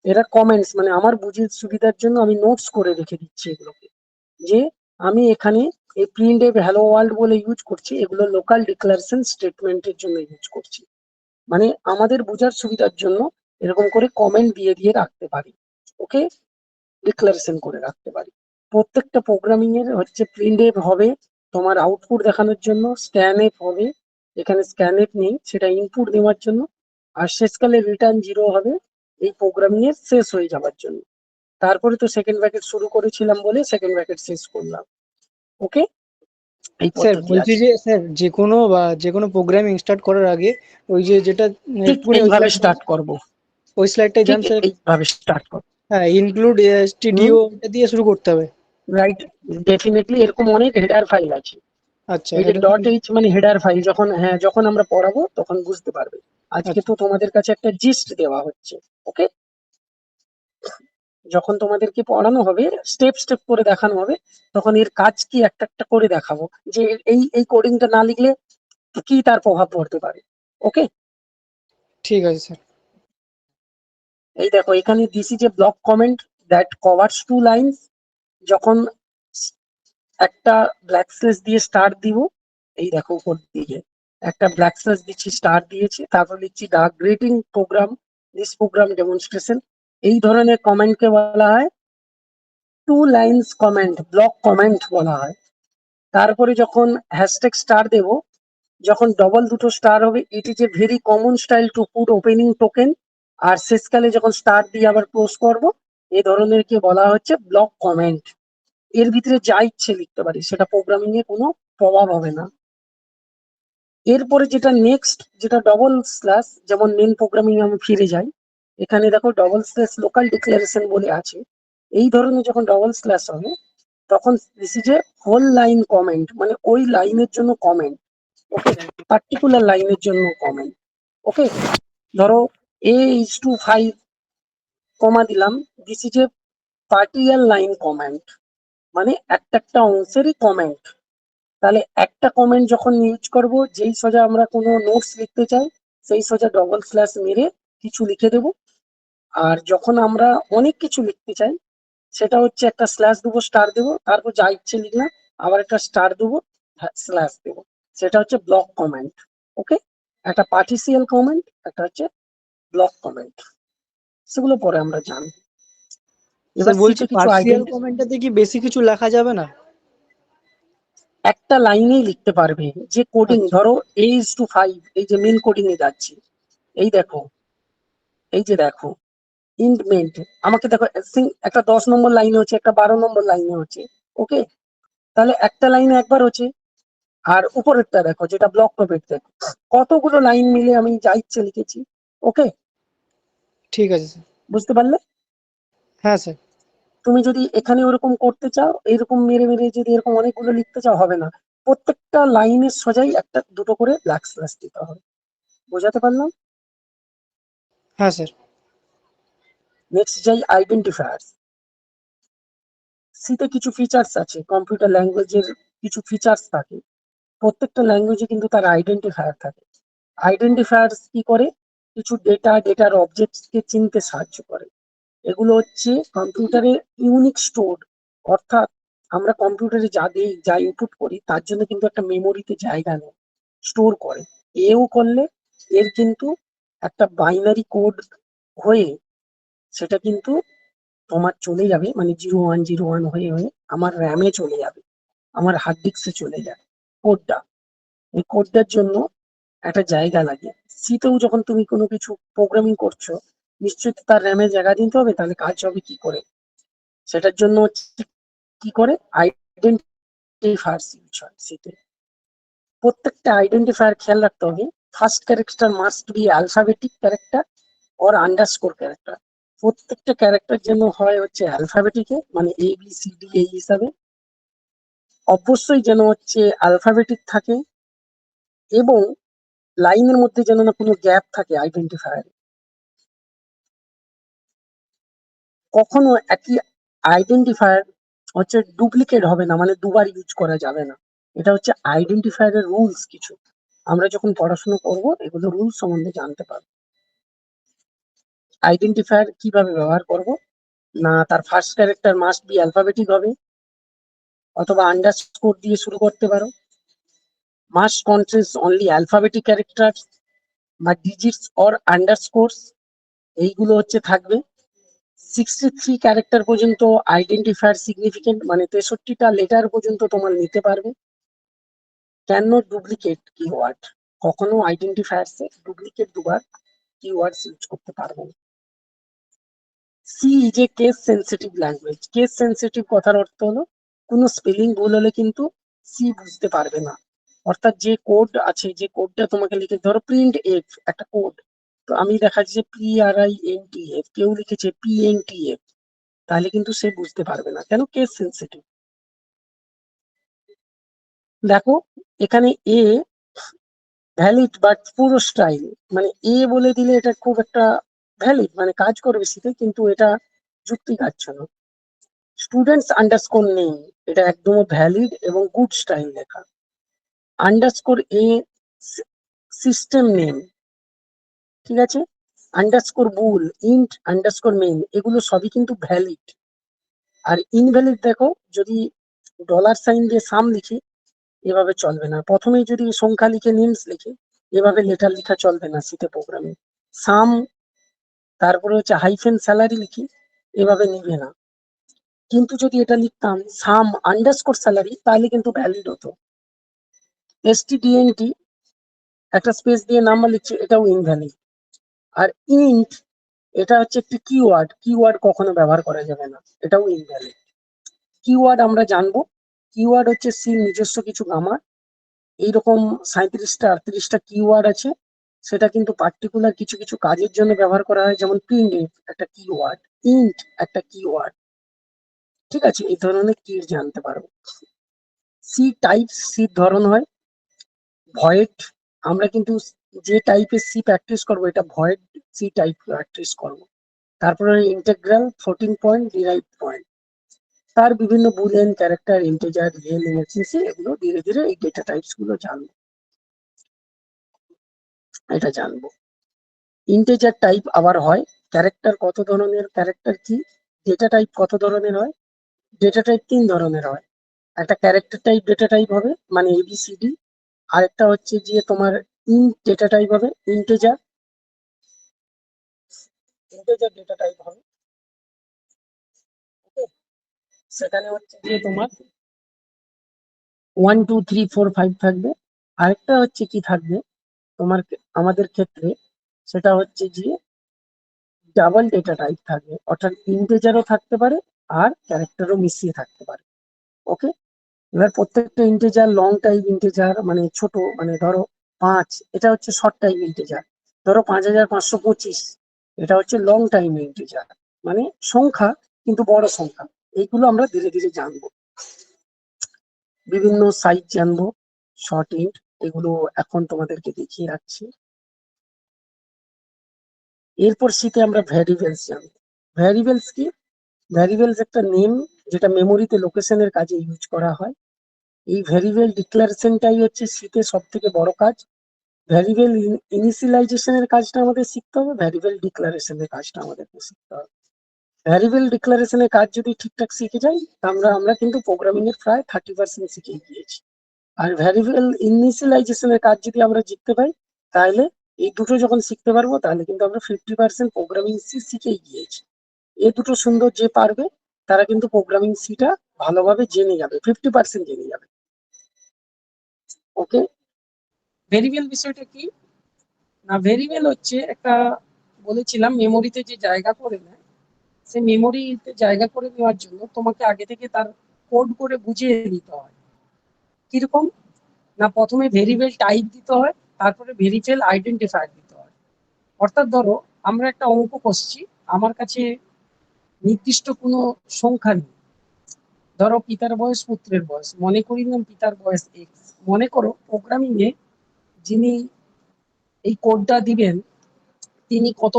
এরা কমেন্টস মানে আমার বুঝির সুবিধার জন্য আমি নোটস করে রেখে দিচ্ছি এগুলোকে, যে আমি এখানে এই প্রিন্ট এফ হ্যালো ওয়ার্ল্ড বলে ইউজ করছি, এগুলো লোকাল ডিক্লারেশন স্টেটমেন্টের জন্য ইউজ করছি। মানে আমাদের বোঝার সুবিধার জন্য এরকম করে কমেন্ট দিয়ে দিয়ে রাখতে পারি, ওকে, ডিক্লারেশন করে রাখতে পারি। প্রত্যেকটা প্রোগ্রামিং এর হচ্ছে প্রিন্ট এফ হবে তোমার আউটপুট দেখানোর জন্য, স্ক্যান এফ হবে, এখানে স্ক্যান এফ নেই, সেটা ইনপুট দেওয়ার জন্য, আর শেষকালে রিটার্ন জিরো হবে এই প্রোগ্রামিং এর শেষ হয়ে যাওয়ার জন্য। তারপরে তো সেকেন্ড ব্র্যাকেট শুরু করেছিলাম বলে সেকেন্ড ব্র্যাকেট শেষ করলাম, ওকে। এই স্যার পদ্ধতি বলছি আছে। যে স্যার যে কোনো প্রোগ্রামিং স্টার্ট করার আগে ওই যে যেটা ঠিক একটুখানি এইভাবে স্টার্ট করব, ওই স্লাইডটাই ঠিক যান স্যার। এইভাবে স্টার্ট করব। হ্যাঁ, ইনক্লুড হুম, স্টুডিও এটা দিয়ে শুরু করতে হবে। রাইট, ডেফিনেটলি এরকম অনেক হেডার ফাইল আছে। আচ্ছা, এই যে এটা ডট এইচ মানে হেডার ফাইল, যখন হ্যাঁ যখন আমরা পড়াবো তখন বুঝতে পারবে। আজকে আচ্ছা তো তোমাদের কাছে একটা জিস্ট দেওয়া হচ্ছে, ওকে। যখন তোমাদেরকে পড়ানো হবে, স্টেপ স্টেপ করে দেখানো হবে, তখন এর কাজ কি একটা একটা করে দেখাবো, যে এই এই কোডিংটা না লিখলে কি তার প্রভাব পড়তে পারে, ওকে। ঠিক আছে স্যার। এই দেখো এখানে this is a block comment that covers 2 lines. যখন একটা ব্ল্যাক স্ল্যাশ দিয়ে স্টার দিব, এই দেখো উপর দিকে একটা ব্ল্যাক স্ল্যাশ দিচ্ছি, স্টার দিয়েছি, তারপর লিখছি the greeting program, this program demonstration. এই ধরনের কমেন্টকে বলা হয় 2 লাইনস কমেন্ট, ব্লক কমেন্ট বলা হয়। তারপরে যখন হ্যাশট্যাগ স্টার দেব, যখন ডবল দুটো স্টার হবে, it is a very common style to put opening token. আর শেষকালে যখন স্টার দিয়ে আবার ক্লোজ করব, এই ধরনের কে বলা হচ্ছে ব্লক কমেন্ট। এর ভিতরে যা ইচ্ছে লিখতে পারি, সেটা প্রোগ্রামিং এ কোনো প্রভাব হবে না। এরপরে যেটা নেক্সট, যেটা ডবল স্ল্যাশ, যেমন মেন প্রোগ্রামিং আমি ফিরে যাই, এখানে দেখো ডবল স্ল্যাশ লোকাল ডিক্লারেশন বলে আছে। এই ধরনের যখন ডবল স্ল্যাশ হবে, তখন this is a whole line comment, মানে ওই লাইনের জন্য কমেন্ট, ওকে, পার্টিকুলার লাইনের জন্য কমেন্ট, ওকে। ধরো A:5 কমা দিলাম, this is a partial line comment, মানে একটা একটা অংশেরই কমেন্ট। তাহলে একটা কমেন্ট যখন ইউজ করব, যেই সোজা আমরা কোনো নোটস লিখতে চাই, সেই সোজা ডবল স্ল্যাশ মেরে কিছু লিখে দেব। আর যখন আমরা অনেক কিছু লিখতে চাই, সেটা হচ্ছে একটা স্ল্যাশ দেবো, স্টার দেবো, তারপর যা ইচ্ছে লিখলাম, আবার একটা স্টার দেবো, স্ল্যাশ দেবো। সেটা হচ্ছে ব্লক কমেন্ট, ওকে। একটা পার্টিসিয়াল কমেন্ট, একটা হচ্ছে ব্লক কমেন্ট, সেগুলো পরে আমরা জানবো। এবার স্যার বলছি সিতে কিছু পার্সিয়াল আইডেন্টি, কমেন্টটাতে কি বেশি কিছু লেখা যাবে না? একটা লাইনেই লিখতে পারবে যে কোডিং, আচ্ছা ধরো A:5, এই যে মেন কোডিং এ যাচ্ছি, এই দেখো, এই যে দেখো ইন্টমেন্ট, আমাকে দেখো একটা 10 নম্বর লাইনে হচ্ছে, একটা 12 নম্বর লাইনে হচ্ছে, ওকে। তাহলে একটা লাইনে একবার হচ্ছে। আর উপরেরটা দেখো যেটা ব্লক টপিক, দেখো কতগুলো লাইন মিলে আমি যা ইচ্ছে লিখেছি, ওকে। ঠিক আছে স্যার। বুঝতে পারলে? হ্যাঁ স্যার। তুমি যদি এখানে ওরকম করতে চাও, এরকম মেরে মেরে যদি এরকম অনেকগুলো লিখতে চাও, হবে না। প্রত্যেকটা লাইনের সোজাই একটা দুটো করে ব্ল্যাক স্ল্যাশ দিতে হবে। বোঝাতে পারলাম? হ্যাঁ স্যার। নেক্সট যাই আইডেন্টিফায়ার। সিতে কিছু ফিচার্স আছে, কম্পিউটার ল্যাঙ্গুয়েজের কিছু ফিচার্স থাকে। প্রত্যেকটা ল্যাঙ্গুয়েজে কিন্তু তার আইডেন্টিফায়ার থাকে। আইডেন্টিফায়ার কি করে? কিছু ডেটার অবজেক্টস কে চিনতে সাহায্য করে। এগুলো হচ্ছে কম্পিউটারে ইউনিক স্টোর, অর্থাৎ আমরা কম্পিউটারে যা দিই, যা ইনপুট করি, তার জন্য কিন্তু একটা মেমোরিতে জায়গা নেই, স্টোর করে। এও করলে এর কিন্তু একটা বাইনারি কোড হয়ে সেটা কিন্তু তোমার চলে যাবে, মানে 0101 হয়ে হয়ে আমার র্যামে চলে যাবে, আমার হার্ড ডিস্কে চলে যাবে কোডটা। এই কোডটার জন্য একটা জায়গা লাগে। সিতেও যখন তুমি কোনো কিছু প্রোগ্রামিং করছো, নিশ্চয়ই তো তার র্যামে জায়গা দিতে হবে, তাহলে কাজ হবে কি করে? সেটার জন্য হচ্ছে কি করে, আইডেন্টিফায়ার ইউজ হয় সিতে। প্রত্যেকটা আইডেন্টিফায়ার খেয়াল রাখতে হবে, first character must be alphabetic character or underscore character. প্রত্যেকটা ক্যারেক্টার যেন হয় হচ্ছে অ্যালফাবেটিকে, মানে ABCD এই হিসাবে। অবশ্যই যেন হচ্ছে অ্যালফাবেটিক থাকে, এবং লাইনের মধ্যে যেন না কোনো গ্যাপ থাকে আইডেন্টিফায়ার। কখনো একই আইডেন্টিফায়ার হচ্ছে ডুপ্লিকেট হবে না, মানে দুবার ইউজ করা যাবে না। এটা হচ্ছে আইডেন্টিফায়ারের রুলস কিছু। আমরা যখন পড়াশোনা করব, এগুলো রুলস সম্বন্ধে জানতে পারবো। আইডেন্টিফায়ার কিভাবে ব্যবহার করব, না তার first character must be alphabetic হবে, অথবা আন্ডারস্কোর দিয়ে শুরু করতে পারো। Must contains only alphabetic character বা ডিজিটস অর আন্ডারস্কোরস, এইগুলো হচ্ছে থাকবে। 63 ক্যারেক্টার পর্যন্ত আইডেন্টিফায়ার সিগনিফিকেন্ট, মানে 63টা লেটার পর্যন্ত তোমার নিতে পারবে। ক্যান নট ডুপ্লিকেট কিওয়ার্ড, কখনো আইডেন্টিফায়ার্সে ডুপ্লিকেট দুবার কিওয়ার্ডস ইউজ করতে পারবে না। C is a case sensitive language. Case sensitive কথার অর্থ হলো কোনো স্পেলিং ভুল হলে কিন্তু সি বুঝতে পারবে না। অর্থাৎ যে কোড আছে, যে কোডটা তোমাকে লিখে, ধরো প্রিন্ট এফ একটা কোড, তো আমি দেখা যাচ্ছে PRINTF, কেউ লিখেছে PNTF, তাহলে কিন্তু সে বুঝতে পারবে না, কেন? Case sensitive. দেখো এখানে এ ভ্যালিড বাট পুরো স্টাইল, মানে এ বলে দিলে এটা খুব একটা ভ্যালিড, মানে কাজ করবে শীতে, কিন্তু এটা যুক্তি কাটছ না। স্টুডেন্টস আন্ডারস্কোর নেই, এটা একদম ভ্যালিড এবং গুড স্টাইল লেখা। আন্ডারস্কোর এ সিস্টেম নেম, ঠিক আছে। আন্ডারস্কোর বুল, ইন্ট আন্ডারস্কোর মেন, এগুলো সবই কিন্তু ভ্যালিড। আর ইনভ্যালিড দেখো, যদি $সাইন দিয়ে সাম লিখি এভাবে চলবে না। প্রথমেই যদি সংখ্যা লিখে নেমস লিখে, এভাবে লেটার লেখা চলবে না শীতে প্রোগ্রামে। সাম তারপরে হচ্ছে হাইফেন স্যালারি লিখি, এভাবে নিবে না। কিন্তু যদি এটা লিখতাম সাম আন্ডারস্কোর স্যালারি, তাহলে কিন্তু ভ্যালিড হতো। STDNT একটা স্পেস দিয়ে নাম্বার লিখছে, এটাও ইনভ্যালিড। আর ইন্ট, এটা হচ্ছে একটি কিওয়ার্ড, কিওয়ার্ড কখনো ব্যবহার করা যাবে না, এটাও ইনভ্যালিড। কিওয়ার্ড আমরা জানবো, কিওয়ার্ড হচ্ছে সি নিজস্ব কিছু গ্রামার। এইরকম 37টা 38টা কিওয়ার্ড আছে, সেটা কিন্তু পার্টিকুলার কিছু কিছু কাজের জন্য ব্যবহার করা হয়, যেমন প্রিন্ট একটা কিওয়ার্ড, ইন্ট একটা কিওয়ার্ড, ঠিক আছে। এই ধরনের কি জানতে পারবো। সি টাইপ, সি ধরন হয়। ভয়েড, আমরা কিন্তু যে টাইপের সি প্র্যাকটিস করবো, এটা ভয়েড সি টাইপ প্র্যাকটিস করবো। তারপরে integral, floating point, derive point, তার বিভিন্ন Boolean, character, integer, real, emergency, এগুলো ধীরে ধীরে এই ডেটা টাইপস গুলো জানবো, এটা জানবো। ইন্টিজার টাইপ আবার হয়। ক্যারেক্টার কত ধরনের, ক্যারেক্টার কি, ডেটা টাইপ কত ধরনের হয়। ডেটা টাইপ 3 ধরনের হয়। একটা ক্যারেক্টার টাইপ ডেটা টাইপ হবে, মানে ABCD। আরেকটা হচ্ছে যে তোমার ইন্ট ডেটা টাইপ হবে, ইন্টিজার, ইন্টিজার ডেটা টাইপ হবে। ওকে, সেখানে হচ্ছে যে তোমার 1 2 3 4 5 থাকবে। আরেকটা হচ্ছে কি থাকবে তোমার, আমাদের ক্ষেত্রে সেটা হচ্ছে যে ডাবল ডেটা টাইপ থাকবে, অর্থাৎ ইন্টিজারও থাকতে পারে আর ক্যারেক্টারও মিশিয়ে থাকতে পারে। ওকে, এবার প্রত্যেকটা ইন্টিজার লং টাইপ ইন্টিজার, মানে ছোট, মানে ধরো 5, এটা হচ্ছে শর্ট টাইম ইন্টিজার। ধরো 5525, এটা হচ্ছে লং টাইম ইন্টিজার, মানে সংখ্যা কিন্তু বড় সংখ্যা। এইগুলো আমরা ধীরে ধীরে জানবো। বিভিন্ন সাইজ জানবো, শর্ট ইন্ট, এগুলো এখন তোমাদেরকে দেখিয়ে রাখছি। এরপর শীতে আমরা ভ্যারিয়েবলস জানবো। ভ্যারিয়েবলস কি? ভ্যারিয়েবলস একটা নেম, যেটা মেমোরিতে লোকেশনের কাজে ইউজ করা হয়। এই ভ্যারিয়েবল ডিক্লারেশনটাই হচ্ছে শীতে সব থেকে বড় কাজ। ভ্যারিয়েবল ইনিশিয়ালাইজেশনের কাজটা আমাদের শিখতে হবে, ভ্যারিয়েবল ডিক্লারেশনের কাজটা আমাদেরকে শিখতে হবে। ভ্যারিয়েবল ডিক্লারেশনের কাজ যদি ঠিকঠাক শিখে যাই, আমরা কিন্তু প্রোগ্রামিং এর প্রায় 30% শিখে গিয়েছি। আর ভ্যারিয়েবল ইনিশিয়ালাইজেশনের কাজ যদি আমরা শিখতে পাই, তাহলে এই দুটো যখন শিখতে পারবো, তাহলে কিন্তু আমরা 50% প্রোগ্রামিং সি শিখেই গিয়েছি। এই দুটো সুন্দর যে পারবে, তারা কিন্তু প্রোগ্রামিং সিটা ভালোভাবে জেনে যাবে, 50% জেনে যাবে। ওকে, ভেরিয়েবল বিষয়টা কি না, ভেরিয়েবল হচ্ছে একটা, বলেছিলাম মেমোরিতে যে জায়গা করে নেয়, সেই মেমোরিতে জায়গা করে নেওয়ার জন্য তোমাকে আগে থেকে তার কোড করে বুঝিয়ে দিতে হয়। কিরকম না, প্রথমে ভেরিয়েবল টাইপ দিতে হয়, তারপরে ভেরিয়েবল আইডেন্টিফায়ার দিতে হয়। অর্থাৎ ধরো আমরা একটা অঙ্ক করছি, আমার কাছে নির্দিষ্ট কোনো সংখ্যা নেই। ধরো পিতার বয়স, পুত্রের বয়স, মনে করি না পিতার বয়স X। মনে করো প্রোগ্রামিং এ যিনি এই কোডটা দিবেন, তিনি কত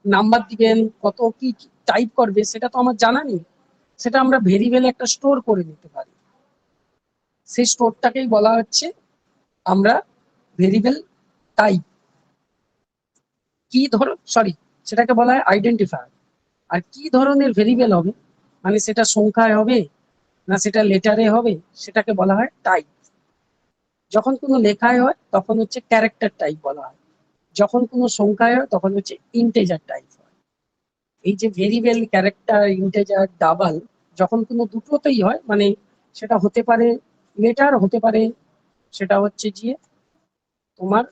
নাম্বার দিবেন, কত কি টাইপ করবে, সেটা তো আমার জানা নেই। সেটা আমরা ভেরিয়েবল একটা স্টোর করে নিতে পারি। সেই স্টোরটাকেই বলা হচ্ছে আমরা ভেরিয়েবল টাইপ। কি ধরো, সরি, সেটাকে বলা হয় আইডেন্টিফায়ার। আর কি ধরনের ভেরিয়েবল হবে, মানে সেটা সংখ্যায় হবে, না সেটা লেটারে হবে, সেটাকে বলা হয় টাইপ। যখন কোনো লেখায় হয় তখন হচ্ছে ক্যারেক্টার টাইপ বলা হয়, যখন কোনো সংখ্যায় হয় তখন হচ্ছে ইন্টেজার টাইপ হয়। এই যে ভেরিয়েবল, ক্যারেক্টার, ইন্টেজার, ডাবল, যখন কোনো দুটোতেই হয় মানে সেটা হতে পারে লেটার, হতে পারে সেটা হচ্ছে গিয়ে তোমার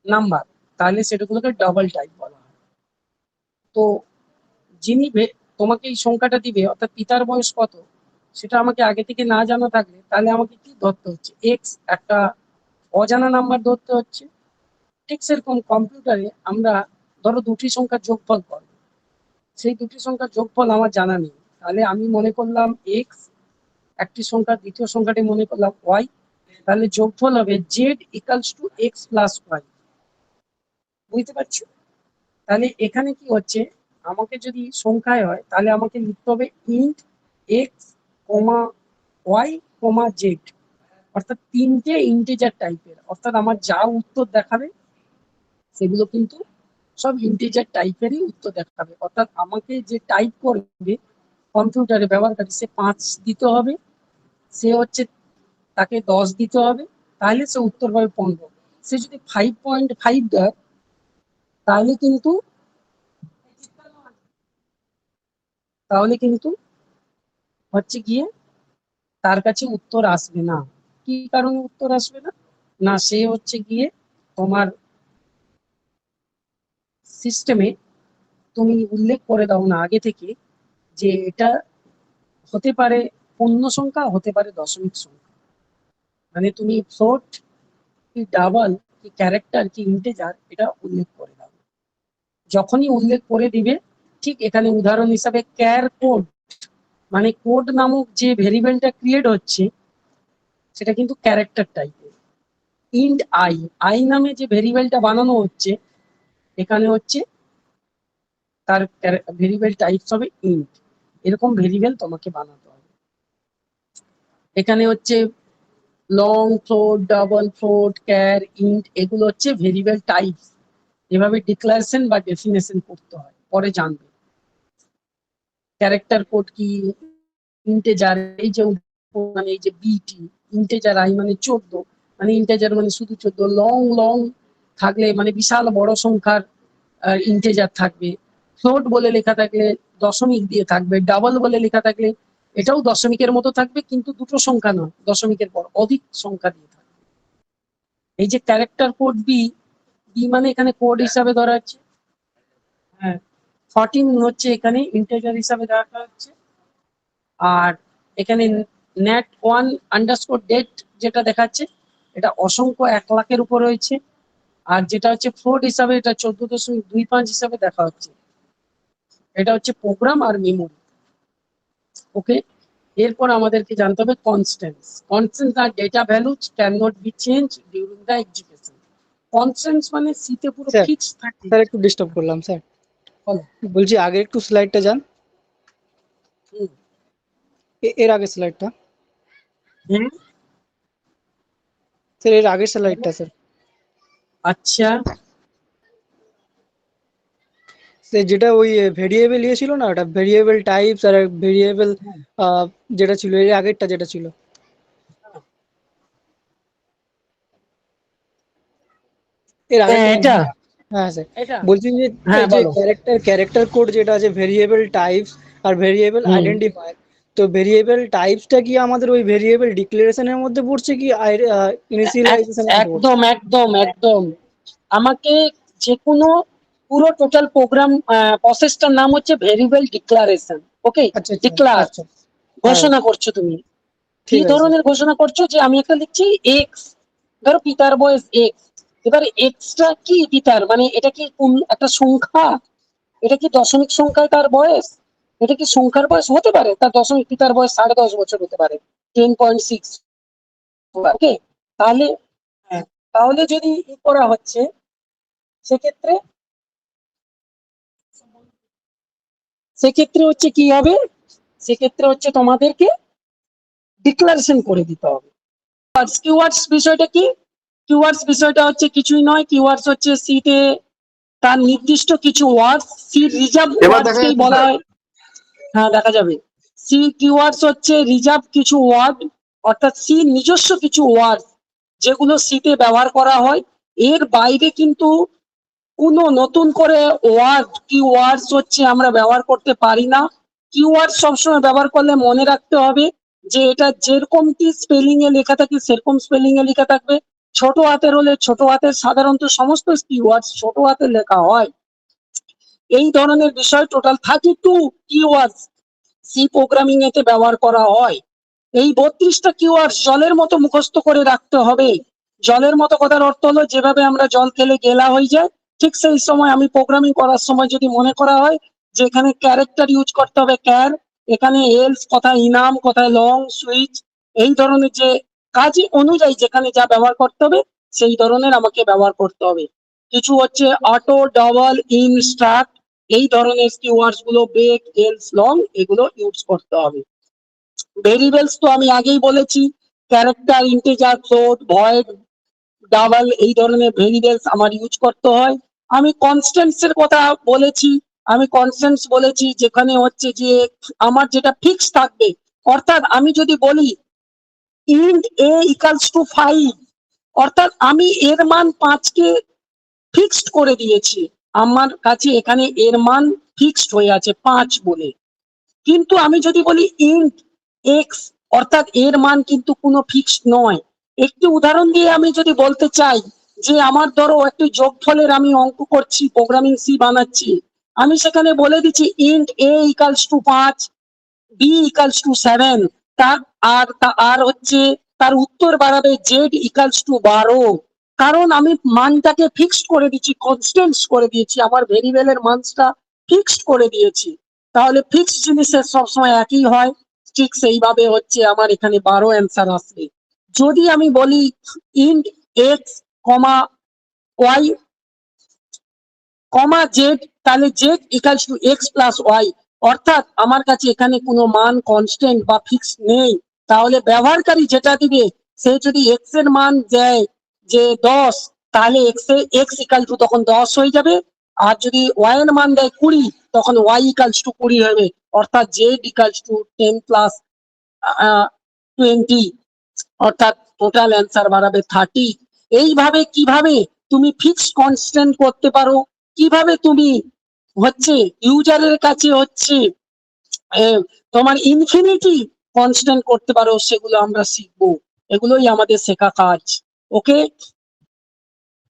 নাম্বার, তাহলে সেটাগুলোকে ডাবল টাইপ বলা হয়। তো যিনি তোমাকে এই সংখ্যাটা দিবে অর্থাৎ পিতার বয়স কত সেটা আমাকে আগে থেকে না জানা থাকলে তাহলে আমাকে কি ধরতে হচ্ছে, এক্স একটা অজানা নাম্বার ধরতে হচ্ছে। ঠিক সেরকম কম্পিউটারে আমরা ধরো দুটি সংখ্যার যোগফল করব, সেই দুটি সংখ্যার যোগফল আমার জানা নেই, তাহলে আমি মনে করলাম এক্স, একটি সংখ্যা দ্বিতীয় সংখ্যাটি মনে করলাম ওয়াই, তাহলে যোগফল হবে z equals to x plus y. বুঝতে পারছো? তাহলে এখানে কি হচ্ছে, আমাকে যদি সংখ্যায় হয় তাহলে আমাকে লিখতে হবে int x comma y comma Z, অর্থাৎ তিনটে ইন্টিজার টাইপের, অর্থাৎ আমার যা উত্তর দেখাবে সেগুলো কিন্তু সব ইন্টিজার টাইপেরই উত্তর দেখাবে। অর্থাৎ আমাকে যে টাইপ করবে কম্পিউটারে ব্যবহারকারী, সে 5 দিতে হবে, সে হচ্ছে তাকে 10 দিতে হবে, তাহলে সে উত্তর পাবে 15। সে যদি 5.5 দেয় তাহলে কিন্তু হচ্ছে গিয়ে তার কাছে উত্তর আসবে না। কি কারণে উত্তর আসবে না? না সে হচ্ছে গিয়ে তোমার সিস্টেমে তুমি উল্লেখ করে দাও না আগে থেকে যে এটা হতে পারে পূর্ণ সংখ্যা, হতে পারে দশমিক সংখ্যা, মানে তুমি ফ্লোট কি ডাবল কি ক্যারেক্টার কি ইন্টিজার এটা উল্লেখ করে দাও। যখনই উল্লেখ করে দিবে, ঠিক এখানে উদাহরণ হিসাবে ক্যার কোড, মানে কোড নামক যে ভেরিয়েবলটা ক্রিয়েট হচ্ছে সেটা কিন্তু ক্যারেক্টার টাইপের। ইন্ট আই, আই নামে যে ভেরিয়েবলটা বানানো হচ্ছে এখানে হচ্ছে তার ভেরিয়েবল টাইপস হবে ইন্ট। এরকম ভেরিয়েবল তোমাকে বানাতে হবে। এখানে হচ্ছে long float, double float, car, int, এগুলো হচ্ছে ভেরিয়েবল টাইপস। এভাবে ডিক্লারেশন বা ডেফিনেশন করতে হয়, পরে জানবে। ক্যারেক্টার কোড কি, ইন্টেজার, এই যে মানে এই যে বিটি, ইন্টেজার আই মানে 14, মানে ইন্টেজার মানে শুধু 14, লং লং থাকলে মানে বিশাল বড় সংখ্যার ইন্টেজার থাকবে, ফ্লোট বলে লেখা থাকলে দশমিক দিয়ে থাকবে, ডাবল বলে লেখা থাকলে এটাও দশমিকের মতো থাকবে কিন্তু দুটো সংখ্যা নয়, দশমিকের পর অধিক সংখ্যা দিয়ে থাকবে। এই যে ক্যারেক্টার কোড বি, বি মানে এখানে কোড হিসাবে ধরা হচ্ছে, হ্যাঁ 14 হচ্ছে এখানে ইন্টেজার হিসাবে ধরা হচ্ছে। আর এখানে নেট ওয়ান আন্ডারস্কোর ডেট যেটা দেখাচ্ছে এটা অসংখ্য 1 লাখের উপর রয়েছে, আর যেটা হচ্ছে ফ্লোট হিসাবে এটা 14.25 হিসাবে দেখা হচ্ছে। এটা হচ্ছে প্রোগ্রাম আর মেমোরি। ওকে, এরপর আমাদেরকে জানতে হবে কনস্ট্যান্টস। কনস্ট্যান্টস আর data values can not be change during the execution. Constants মানে সিতে পুরো স্যার ফিক্স থাকে। স্যার একটু ডিস্টার্ব করলাম স্যার, বলো। বলছি আগে একটু স্লাইডটা যান, হুম। এর আগে স্লাইডটা হুম, স্যার, এর আগের স্লাইডটা স্যার। আচ্ছা স্যার যেটা ওই ভেরিয়েবল ইয়ে ছিল না, ওটা ভেরিয়েবল টাইপস আর ভেরিয়েবল যেটা ছিল এর আগেরটা যেটা ছিল এর আগেরটা, এটা হ্যাঁ স্যার এটা বলছি যে হ্যাঁ এই যে বলো। ক্যারেক্টার কোড যেটা আছে ভেরিয়েবল টাইপস আর ভেরিয়েবল হুম, আইডেন্টিফায়ার, তো ভেরিয়েবল টাইপসটা কি আমাদের ওই ভেরিয়েবল ডিক্লারেশনের মধ্যে পড়ছে কি ইনিশিয়ালাইজেশনের মধ্যে পড়ছে? একদম একদম একদম। আমাকে যে কোনো পুরো টোটাল প্রোগ্রাম প্রসেসটার নাম হচ্ছে ভেরিয়েবল ডিক্লারেশন। ওকে, আচ্ছা আচ্ছা ডিক্লার আচ্ছা, হ্যাঁ ঘোষণা করছো তুমি। কি ঠিক আছে স্যার। ধরনের ঘোষণা করছো, যে আমি একটা লিখছি এক্স, ধরো পিতার বয়স এক্স, এবারে এক্সটা কি পিতার, মানে এটা কি একটা সংখ্যা, এটা কি দশমিক সংখ্যায় তার বয়স, এটা কি সংখ্যার বয়স হতে পারে, তার দশমিক পিতার বয়স 10.5 বছর হতে পারে, 10.6। ওকে, তাহলে হ্যাঁ, তাহলে যদি ই করা হচ্ছে সেক্ষেত্রে সেক্ষেত্রে হচ্ছে কি হবে, সেক্ষেত্রে হচ্ছে তোমাদেরকে ডিক্লারেশন করে দিতে হবে। কিওয়ার্ডস বিষয়টা কি? কিওয়ার্ডস বিষয়টা হচ্ছে কিছুই নয়, কিওয়ার্ডস হচ্ছে সিতে তার নির্দিষ্ট কিছু ওয়ার্ডস, সি রিজার্ভ এবার দেখা ওয়ার্ডসকেই যাচ্ছে বলা স্যার? হয়। হ্যাঁ দেখা যাবে। সি কিওয়ার্ডস হচ্ছে রিজার্ভ কিছু ওয়ার্ড, অর্থাৎ সি নিজস্ব কিছু ওয়ার্ড যেগুলো সিতে ব্যবহার করা হয়। এর বাইরে কিন্তু কোনো নতুন করে ওয়ার্ড কিওয়ার্ডস হচ্ছে আমরা ব্যবহার করতে পারি না। কিওয়ার্ড সবসময় ব্যবহার করলে মনে রাখতে হবে যে এটা যেরকমটি স্পেলিং এ লেখা থাকে সেরকম স্পেলিং এ লেখা থাকবে। ছোট হাতের হলে ছোট হাতের, সাধারণত সমস্ত কিওয়ার্ড ছোট হাতে লেখা হয়। এই ধরনের বিষয় টোটাল 32 কিওয়ার্ডস সি প্রোগ্রামিং এতে ব্যবহার করা হয়। এই 32টা কিওয়ার্ডস জলের মতো মুখস্থ করে রাখতে হবে। জলের মতো কথার অর্থ হলো যেভাবে আমরা জল খেলে গেলা হয়ে যায়, ঠিক সেই সময় আমি প্রোগ্রামিং করার সময় যদি মনে করা হয় যে এখানে ক্যারেক্টার ইউজ করতে হবে ক্যার, এখানে এলস, কোথায় ইনাম, কোথায় লং, সুইচ, এই ধরনের যে কাজ অনুযায়ী যেখানে যা ব্যবহার করতে হবে সেই ধরনের আমাকে ব্যবহার করতে হবে। কিছু হচ্ছে অটো, ডাবল, ইনস্ট্রাক্ট, এই ধরনের কিওয়ার্ডস গুলো, ব্রেক, এলস, লং, এগুলো ইউজ করতে হবে। ভেরিয়েবলস তো আমি আগেই বলেছি, character, integer, float, void, double, এই ধরনের ভেরিয়েবলস আমার ইউজ করতে হয়। আমি কনস্ট্যান্টস এর কথা বলেছি। আমি কনস্ট্যান্টস বলেছি যেখানে হচ্ছে যে আমার যেটা ফিক্স থাকবে, অর্থাৎ আমি যদি বলি ইন্ট এ ইকুয়ালস টু 5, অর্থাৎ আমি এর মান 5কে ফিক্সড করে দিয়েছি, আমার কাছে এখানে এর মান ফিক্সড হয়ে আছে 5 বলে। কিন্তু আমি যদি বলি ইন্ট এক্স, অর্থাৎ এর মান কিন্তু কোনো ফিক্সড নয়। একটি উদাহরণ দিয়ে আমি যদি বলতে চাই যে আমার ধরো একটি যোগফলের আমি অঙ্ক করছি, প্রোগ্রামিং সি বানাচ্ছি, আমি সেখানে বলে দিচ্ছি int a equals to 5, b equals to 7, তার আর হচ্ছে তার উত্তর বাড়াবে জেড ইকুয়ালস টু 12, কারণ আমি মানটাকে ফিক্সড করে দিচ্ছি, কনস্ট্যান্টস করে দিয়েছি, আমার ভেরিয়েবলের মানটা ফিক্সড করে দিয়েছি। তাহলে ফিক্সড জিনিসের সবসময় একই হয়, ঠিক সেইভাবে হচ্ছে আমার এখানে 12 অ্যান্সার আসবে। যদি আমি বলি int x comma y comma z, তাহলে z equals to x plus y, অর্থাৎ আমার কাছে এখানে কোনো মান কনস্ট্যান্ট বা ফিক্স নেই। তাহলে ব্যবহারকারী যেটা দিবে, সে যদি এক্স এর মান দেয় যে 10, তাহলে এক্স ইকাল টু তখন 10 হয়ে যাবে। আর যদি ওয়াই এর মান দেয় 20, তখন ওয়াই ইকালস টু 20 হবে, অর্থাৎ জেড ইকালস টু 10 প্লাস 20, অর্থাৎ টোটাল অ্যান্সার বাড়াবে 30। এইভাবে কিভাবে তুমি ফিক্সড কনস্ট্যান্ট করতে পারো, কিভাবে তুমি হচ্ছে ইউজারের কাছে হচ্ছে তোমার ইনফিনিটি কনস্ট্যান্ট করতে পারো, সেগুলো আমরা শিখবো। এগুলোই আমাদের শেখা কাজ। ওকে,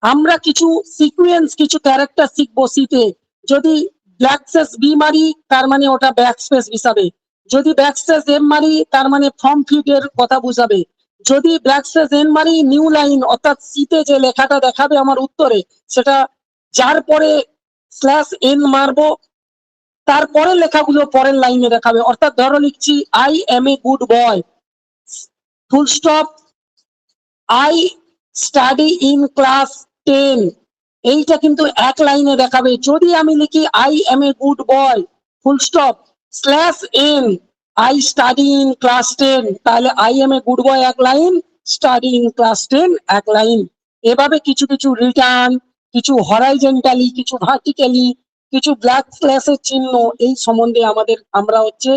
আমরা কিছু সিকোয়েন্স, কিছু ক্যারেক্টার শিখবো সিতে। যদি ব্যাকস্পেস বি মারি তার মানে ওটা ব্যাকস্পেস হিসাবে, যদি ব্যাকস্পেস এম মারি তার মানে ফর্ম ফিট এর কথা বুঝাবে, যদি ব্যাকস্পেস এন মারি নিউ লাইন, অর্থাৎ সিতে যে লেখাটা দেখাবে আমার উত্তরে সেটা যার পরে স্ল্যাশ এন মারবো তারপরে লেখাগুলো পরের লাইনে দেখাবে। অর্থাৎ ধরো লিখছি I M a good boy, full stop, I study in class 10, এইটা কিন্তু এক লাইনে দেখাবে। যদি আমি লিখি I M a good boy, full stop, slash N, I study in class 10, তাহলে I M a good boy এক লাইন, স্টাডি ইন ক্লাস 10 এক লাইন। এভাবে কিছু কিছু রিটার্ন, কিছু হরাইজন্টালি, কিছু ভার্টিক্যালি, কিছু ব্ল্যাক স্ল্যাশের চিহ্ন, এই সম্বন্ধে আমরা হচ্ছে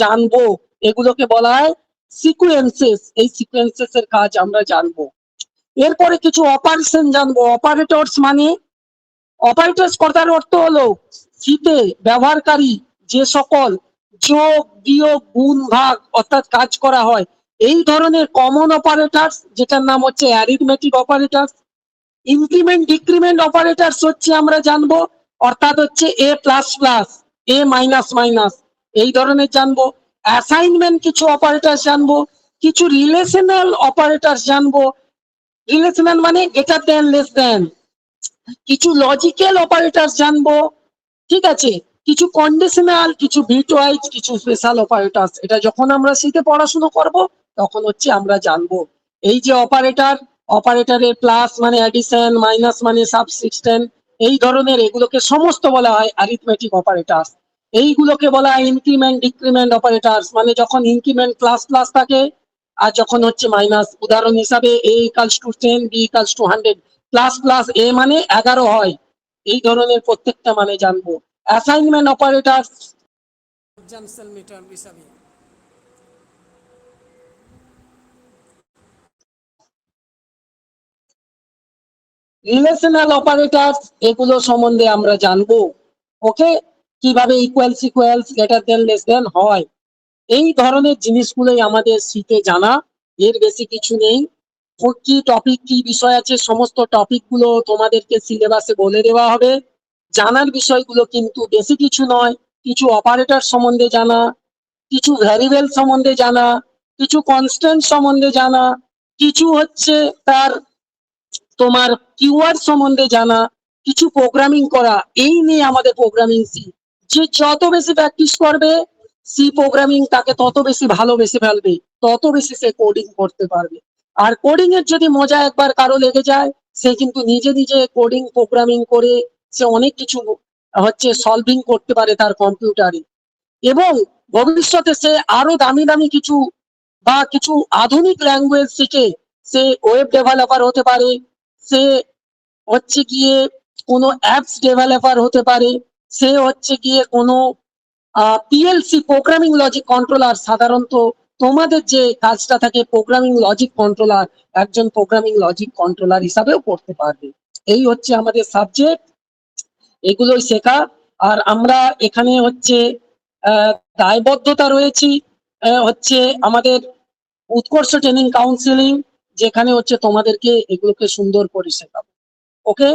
জানবো। এগুলোকে বলা হয় সিকোয়েন্সেস। এই সিকোয়েন্সেস এর কাজ আমরা জানবো। এরপরে কিছু অপারেশন জানবো। অপারেটরস মানে, অপারেটরস কথার অর্থ হলো সিতে ব্যবহারকারী যে সকল যোগ, বিয়োগ, গুণ, ভাগ অর্থাৎ কাজ করা হয়, এই ধরনের কমন অপারেটরস, যেটার নাম হচ্ছে arithmetic operators. Increment, decrement operators হচ্ছে আমরা জানবো, অর্থাৎ হচ্ছে এ প্লাস প্লাস, এ মাইনাস মাইনাস, এই ধরনের জানবো। অ্যাসাইনমেন্ট কিছু অপারেটরস জানবো, কিছু রিলেশনাল অপারেটরস জানবো। রিলেশনাল মানে গ্রেটার দেন, লেস দেন। কিছু লজিক্যাল অপারেটরস জানবো, ঠিক আছে। কিছু কন্ডিশনাল, কিছু বিটওয়াইজ, কিছু স্পেশাল অপারেটরস। এটা যখন আমরা সিতে পড়াশোনা করব তখন হচ্ছে আমরা জানবো। এই যে অপারেটর, অপারেটরের প্লাস মানে অ্যাডিশন, মাইনাস মানে সাবট্রাকশন, এই ধরনের এগুলোকে সমস্ত বলা হয় অ্যারিথমেটিক অপারেটরস। এইগুলোকে বলা হয় ইনক্রিমেন্ট, ডিক্রিমেন্ট অপারেটরস, মানে যখন ইনক্রিমেন্ট প্লাস প্লাস থাকে আর যখন হচ্ছে মাইনাস। উদাহরণ হিসাবে A equals to 10, B equals to 100, plus plus A মানে 11 হয়। এই ধরনের প্রত্যেকটা মানে জানবো। অ্যাসাইনমেন্ট অপারেটর, কনজাংশন মেথড হিসাবে রিলেশনাল অপারেটরস এগুলো সম্বন্ধে আমরা জানবো। ওকে, কিভাবে equals equals greater than less than হয়, এই ধরনের জিনিসগুলোই আমাদের শিখে জানা, এর বেশি কিছু নেই। কি টপিক কি বিষয় আছে সমস্ত টপিক গুলো তোমাদেরকে সিলেবাসে বলে দেওয়া হবে। জানার বিষয়গুলো কিন্তু বেশি কিছু নয়, কিছু অপারেটর সম্বন্ধে জানা, কিছু ভ্যারিয়েবল সম্বন্ধে জানা, কিছু কনস্ট্যান্ট সম্বন্ধে জানা, কিছু হচ্ছে তার তোমার কিওয়ার্ড সম্বন্ধে জানা, কিছু প্রোগ্রামিং করা। এই নিয়ে আমাদের প্রোগ্রামিং সি, যে যত বেশি প্র্যাকটিস করবে সি প্রোগ্রামিং তাকে তত বেশি ভালোবেসে ফেলবে, তত বেশি সে কোডিং করতে পারবে। আর কোডিং এর যদি মজা একবার কারো লেগে যায়, সে কিন্তু নিজে নিজে কোডিং প্রোগ্রামিং করে সে অনেক কিছু হচ্ছে সলভিং করতে পারে তার কম্পিউটারে। এবং ভবিষ্যতে সে আরো দামি দামি কিছু বা কিছু আধুনিক ল্যাঙ্গুয়েজ শিখে সে ওয়েব ডেভেলপার হতে পারে, সে হচ্ছে গিয়ে কোনো অ্যাপস ডেভেলপার হতে পারে, সে হচ্ছে গিয়ে কোনো পিএলসি প্রোগ্রামিং লজিক কন্ট্রোলার, সাধারণত তোমাদের যে কাজটা থাকে প্রোগ্রামিং লজিক কন্ট্রোলার, একজন প্রোগ্রামিং লজিক কন্ট্রোলার হিসাবেও করতে পারবে। এই হচ্ছে আমাদের সাবজেক্ট, এগুলোই শেখা। আর আমরা এখানে হচ্ছে দায়বদ্ধতা রয়েছি হচ্ছে আমাদের উৎকর্ষ ট্রেনিং কাউন্সিলিং, যেখানে হচ্ছে তোমাদেরকে এগুলোকে সুন্দর করে শেখাবো। ওকে।